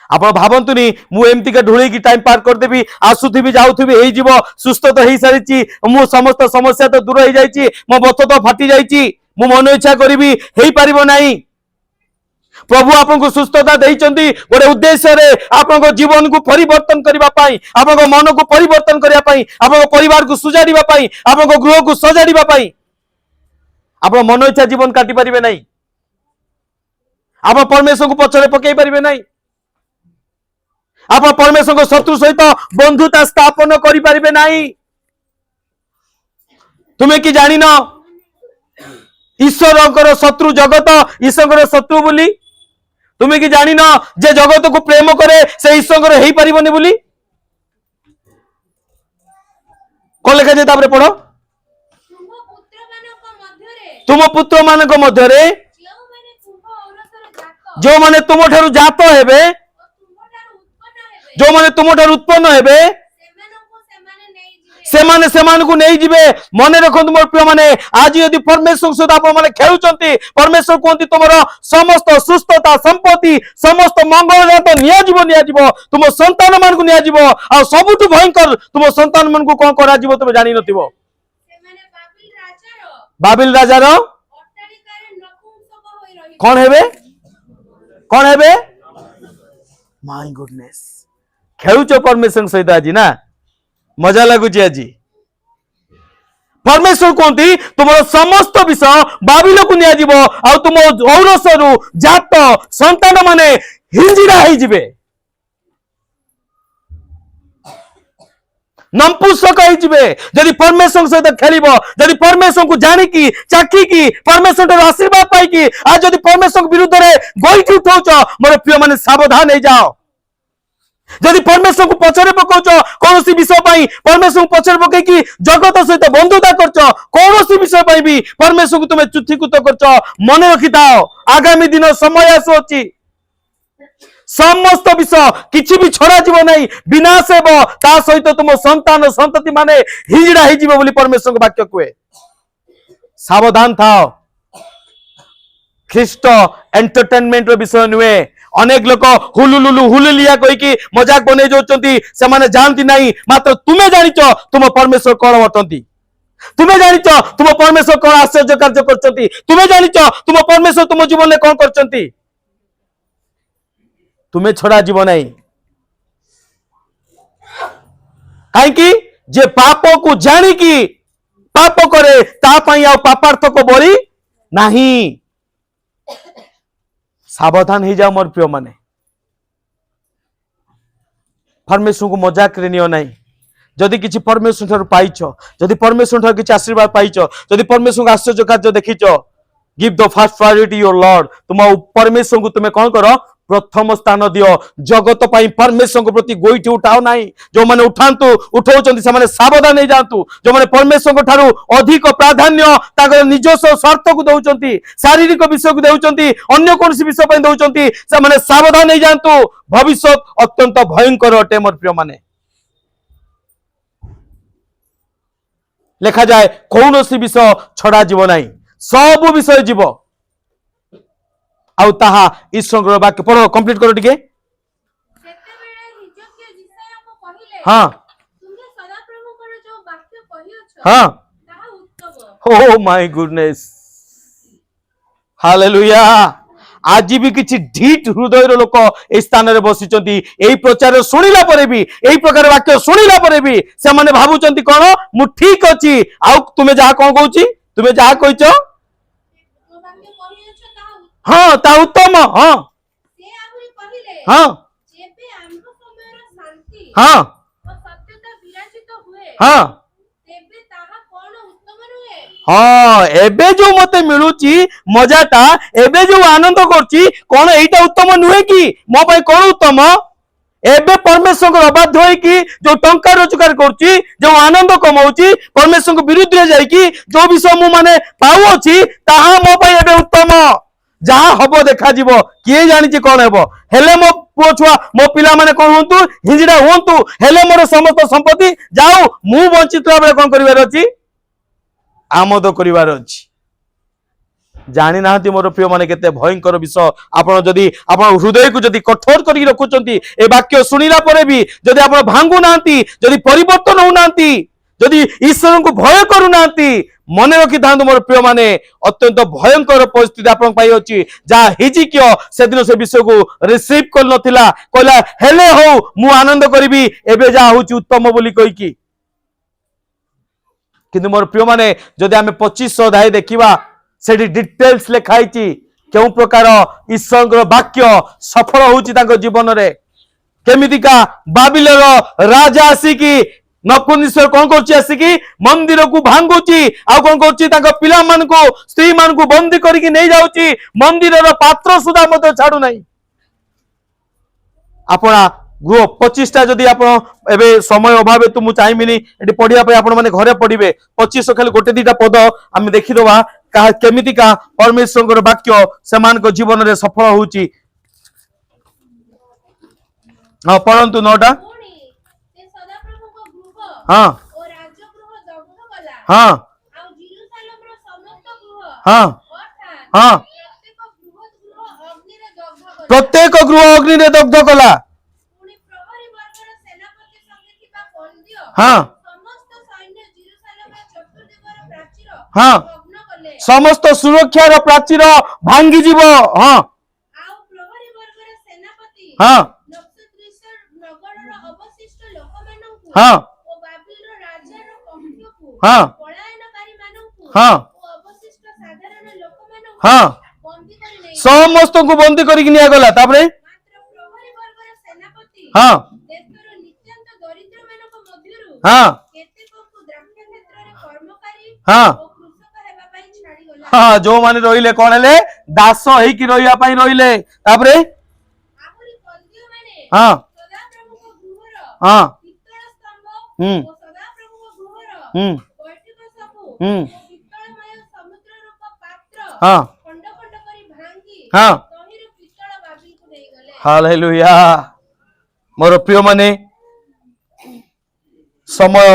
आपण भाबंतुनी मु एमती के ढुळे की टाइम पार कर देबी आसुथि जाउथि हेई जीवो सुस्थ तो हेई सारिची मु समस्त समस्या तो दूर हेई जाईची मो बथ तो फाटी जाईची मु मन इच्छा करी हेई पारिबो नाही प्रभु आपको सुस्थता देइचंती गोटे उद्देश्य रे आपको जीवन को परिवर्तन करबा पाई आपको मन को परिवर्तन करबा पाई आपको परिवार को सुजाड़ीबा पाई आपको गृह को सजाड़ीबा पाई आप मन इच्छा जीवन काटी पारिबे नाही आप परमेश्वर को पछरे पकई पारिबे नाही आप परमेश्वर को शत्रु सहित बंधुता स्थापन करि पारिबे नाही तुम्हें कि जानि न ईश्वर शत्रु जगत ईश्वर शत्रु बोली तुम्हें कि जानी न जे जगत को प्रेम करे से ईश्वर हेई पारिबनी बोली कौन लिखा जाए तापरे पढ़ो तुम पुत्र मानक मध्यरे जो माने तुम ठारू जात हेबे जो माने तुम ठारू उत्पन्न हेबे सेमाने सेमान को नहीं जिबे मन रखंतु मोर प्रिय माने आज यदि परमेश्वर सहित आप माने खेलुचंती परमेश्वर कोंती तुमरो समस्त सुस्थता संपत्ति समस्त मंगल तो निया जीवो तुम संतान मान को निया जीवो आ सबुठु भयंकर तुम संतान मान को कोन करा जीवो तुम जानि नथिबो बाबिल राजा रो कौन हेबे माय गुडनेस खेलुचो परमेश्वर सहित आज ना मजा लगुच आज परमेश्वर कहती तुम समस्त विषय बाबिल को निया जीवो आ तुम औरसरु जात संतान माने हिंजिरा हो जिबे नंपुसक हो जिबे जदि परमेश्वर सहित खेलिबो जदि परमेश्वर को जानिकी चाखिकी परमेश्वर आशीर्वाद पाइकी आज जदि परमेश्वर विरुद्ध रे गोइठी उठाउछ मोर प्रिय माने सावधान हो जाओ जदि परमेश्वर को पछरे पकाउछ कौन सी विषय पाई परमेश्वर को पछरे पकईकी जगत सहित बंधुता करछ कौन सी विषय पाई भी परमेश्वर को तुम चुथीकृत करछ मन रखि थाओ आगामी दिन समय आसुची समस्त विषय किछि भी छड़ा जीव नहीं विनाश हेबो ता सहित तुम संतान संतति माने हिजड़ा हो जिवो बोली परमेश्वर को वाक्य कहे सावधान थाओ ଖ୍ରୀଷ୍ଟ ଏଣ୍ଟରଟେନମେଣ୍ଟ विषय नुहे अनेक लोक हुलुलुलु हुलुलिया कहीकि मजाक बनै जाउछंती सेमाने जानती नहीं मात्र तुमे जानिच तुम परमेश्वर कौन अटंती तुमे जानिच तुम परमेश्वर कौन आश्चर्य कार्य करछंती तुमे जानिच तुम परमेश्वर तुम जीवन में कौन करछंती तुमे छड़ा जीवन नहीं कहीं जे पाप को जानी कि पाप करे ता पई आ पापार्थ को बरी नहीं सावधान हो जाओ मोर प्रिय माने परमेश्वर को मजाक रे नियो नहीं जदि किछि परमेश्वर ठार पाइछ जदि परमेश्वर ठार किछि आशीर्वाद पाइछ जदि परमेश्वर को आश्चर्य कार्य देखिछ give the first priority your lord तुम परमेश्वर को तुम कौन करो प्रथम स्थान दियो जगत पाई परमेश्वर को प्रति गोईठी उठाओ नहीं जो माने उठांतु उठाउचंती से माने सावधान हो जातु जो माने परमेश्वर को ठारू अधिक प्राधान्य ताकर निजस्व स्वार्थ को दउचंती शारीरिक विषय को दउचंती अन्य कोनसी विषय पई दउचंती से माने सावधान हो जातु भविष्य अत्यंत भयंकर अटे मोर प्रिय माने लेखा जाए कौनसी विषय छड़ा जीव नहीं सब विषय जीव आउ ताहा ईश्वर वाक्य पढ़ो कंप्लीट करो टिके ସେତେବେଳେ ହିଜକିୟା ଜିସାୟାକୁ କହିଲେ हाँ ତୁମେ ସଦାପ୍ରଭୁଙ୍କର ଯୋଉ ବାକ୍ୟ କହିଅଛ हाँ ତାହା ଉତ୍ତମ ओ माय गुडनेस हालेलुया आज भी किछि ढीठ हृदय लोक ए स्थान रे बसिचंती एई प्रचार सुनिला परे भी एई प्रकार वाक्य सुनिला परे भी से माने भाबुचंती कोन मु ठीक अछि आउ तुमे जहा कोन कहूची तुमे जहा कहिचो ଯୋଉ ବାକ୍ୟ କହିଅଛ ତାହା ଉତ୍ତମ हाँ ता उत्तम हाँ ସେ ଆହୁରି କହିଲେ हाँ ଯେବେ ଆମ୍ଭ ସମୟର ଶାନ୍ତି हाँ ଓ ସତ୍ୟତା ବିରାଜିତ ହୁଏ हाँ ତେବେ ତାହା କଣ ଉତ୍ତମ ନୁହେଁ हाँ एबे जो मते मिलुची मजाटा एबे जो आनंद करची कोन एटा उत्तम नुहे कि मो पई कोन उत्तम एबे परमेश्वर को अबाध्य होई कि जो टंका रोजगार करची जो आनंद कमाउची परमेश्वर को विरुद्ध रे जाई कि जो विषय मु माने पाउ अछि ताहा मो पई एबे उत्तम जहा हबो देखा जीवो किए जानिची कोन हेबो हेले मो पुओ छुआ मो पिला माने कोन होंतु हिंजिडा होंतु हेले मोर समस्त संपत्ति जाऊ मु वंचित भाबे कोन करिवार अछि आमोद करिवार अछि जानी नाहती मोर प्रिय माने केते भयंकर विषय आपण जदि आपण हृदय को जदि कठोर करी रखुचंती ए वाक्य सुनिला परे भी जदि आपण भांगु नांती जदि परिवर्तन हो नांती जदि ईश्वर को भय करू नांती मने रखि थांतु मोर प्रिय माने अत्यंत भयंकर परिस्थिति आपण पाई अछि जा हिजिकियो से दिन से विषय को रिसीव कर नथिला कहला हेले हो मु आनंद करबी एबे जा होची उत्तम बोली कहि की किंतु मोर प्रिय माने जदि आमे 25 अध्याय देखिबा सेठी डिटेल्स लिखाई क्यों प्रकार ईश्वर वाक्य सफल होची तांको जीवन रे केमितिका बाबिलोर राजा आसिकी नपुंसक कौन करची आसिकी मंदिर को भांगुची आ कौन करची तांको पिला मान को स्त्री मान को बंदी करके नहीं जाउची मंदिरर पात्र सुधा मत छाडू नहीं आपना गृह 25टा जदि आपण एबे समय अभाव तो मु चाहिमिनी एटी पढिया पे आपण माने घरे पढिबे 25 खाली गोटे दीटा पद आमे देखिदवा का केमितिका परमेश्वर वाक्य समान को जीवन रे सफल होउची हां परंतु नोटा ପୁଣି ସେ ସଦାପ୍ରଭୁଙ୍କ ଗୃହ हां ଓ ରାଜଗୃହ ଦଗ୍ଧ କଲା हां ଆଉ ଜିରୁସାଲେମର ସମସ୍ତ ଗୃହ हां ଅର୍ଥାତ୍ हां ପ୍ରତ୍ୟେକ ଗୃହ ଅଗ୍ନିରେ ଦଗ୍ଧ କଲା प्रत्येक गृह अग्नि रे दग्ध कला ପୁଣି ପ୍ରହରୀ ବର୍ଗର ସେନାପତି ସଙ୍ଗେ ଥିବା କନ୍ଦିଅ हां ସମସ୍ତ ସୈନ୍ୟ ଜିରୁସାଲେମର ଚତୁର୍ଦିଗର ପ୍ରାଚୀର हां ଭଗ୍ନ କଲେ समस्त सुरक्षार प्राचीर भांगी जीव हां ଆଉ ପ୍ରହରୀ ବର୍ଗର ସେନାପତି हां ନକ୍ସତ୍ରିସର ନଗରର ଅବଶିଷ୍ଟ ଲୋକମାନଙ୍କୁ हां ଓ ବାବିଲର ରାଜାର ପକ୍ଷକୁ हां ପଳାୟନକାରୀମାନଙ୍କୁ हां ଓ ଅବଶିଷ୍ଟ ସାଧାରଣ ଲୋକମାନଙ୍କୁ हां ବନ୍ଦୀ କରି ନେଇ समस्त को बंदी करके निया गला तापरे ମାତ୍ର ପ୍ରହରୀ ବର୍ଗର ସେନାପତି हां ଦେଶର ନିତ୍ୟାନ୍ତ ଦରିଦ୍ରମାନଙ୍କ ମଧ୍ୟରୁ हां କେତେକଙ୍କୁ ଦ୍ରାକ୍ଷ କ୍ଷେତ୍ରରେ କର୍ମକାରୀ हां ଓ କୃଷକ ହେବା ପାଇଁ ଛାଡ଼ିଗଲା हां जो माने रहिले कोन हेले दास हेई की रहिया पई रहिले तापरे ଆହୁରି କନ୍ଦିଅମାନେ हां ସଦାପ୍ରଭୁଙ୍କ ଗୃହର हां ପିତ୍ତଳ ସ୍ତମ୍ଭ ହୁଁ ଓ ସଦାପ୍ରଭୁଙ୍କ ଗୃହର ହୁଁ ବୈଠକ ସବୁ ହୁଁ ଓ ପିତ୍ତଳମୟ ସମୁଦ୍ର ରୂପ ପାତ୍ର हां ଖଣ୍ଡ ଖଣ୍ଡ କରି ଭାଙ୍ଗି हां ତହିଁରୁ ପିତ୍ତଳ ବାବିଲକୁ ନେଇଗଲେ हालेलुया मोर प्रिय माने समय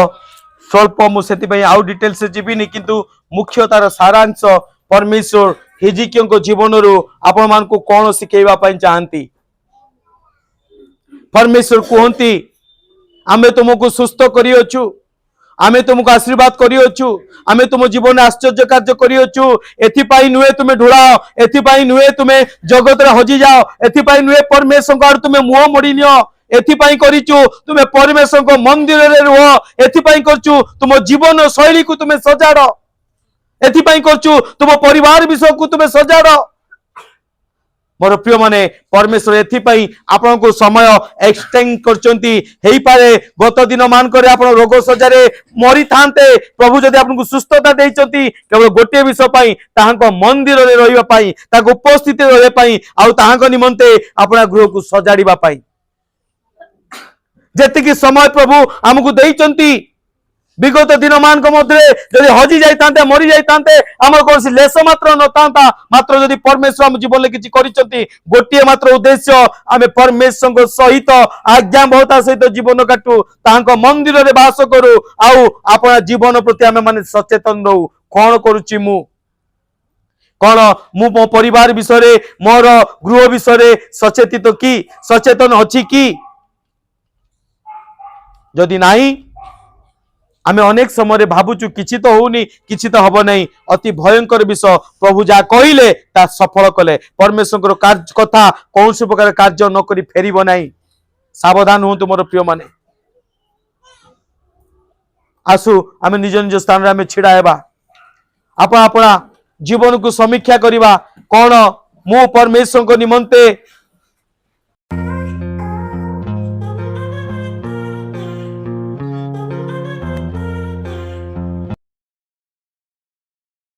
स्वल्प मु सेति आउ डिटेल्स जीविनी किंतु मुख्य तार सारांश परमेश्वर हिजकियों जीवन रू आपण मान को कौन शिखेवा चाहती परमेश्वर कहती आमे तुमको सुस्थ करियोछु आमे तुमको आशीर्वाद करियोछु आमे तुम जीवन आश्चर्य कार्य करियोछु एथिपाई नुहे तुम्हें ढुलाओ एथिपाई नुहे तुम्हें जगत रे हजि जाओ एथिपाई नुहे परमेश्वर को तुम्हें मुह मोड़ी नियो एथिपाई करिचु तुम्हें परमेश्वर को मंदिर रे रुह एथिपाई करचु तुम जीवन शैली को तुम्हें सजाड़ एथिपाई करचु तुम परिवार विषय को तुम्हें सजाड़ मोर प्रिय माने परमेश्वर एथिपाई आपन को समय एक्सटेंड करचंती हेई पारे गत दिन मान करे आपन रोग सजारे मरी थांते प्रभु जदि आपन को सुस्थता देचंती केवल गोटे विषय पाई ताहांको मंदिर रे रहिबा पाई ताको उपस्थित रहिबा पाई आ ताहांको निमंते आपन गृह को सजाड़ीबा पाई जेतिकी समय प्रभु हमकु देचंती विगत दिन मान मध्य जदि हजि जाइतांते मरी जाइतांते आमर कोनसी लेस मात्र नतांता मात्र जदि परमेश्वर हम जीवन किछि करिसंती गोटिए मात्र उद्देश्य आमे परमेश्वर को सहित आज्ञाबहता सहित जीवन काटू तांको मंदिर रे वास करू आउ आपण जीवन प्रति आमे माने सचेतन रहू कोन करूची मु कौन मु मो परिवार विषय मोर गृह विषय सचेतित की सचेतन अछि की जदि नाही आमे अनेक समय भावुचु किछि तो होनी किछि तो हब नहीं अति भयंकर विषय प्रभु जा कहिले ता सफल कले परमेश्वर कार्य कथा कौन से प्रकार कार्य न करी फेरिब नहीं सावधान हुंतु मोर प्रिय माने आसु आमे निज निज स्थान रे आमे छिड़ा हेबा आपण आपण जीवन को समीक्षा करिबा कौन मु परमेश्वर को निमंते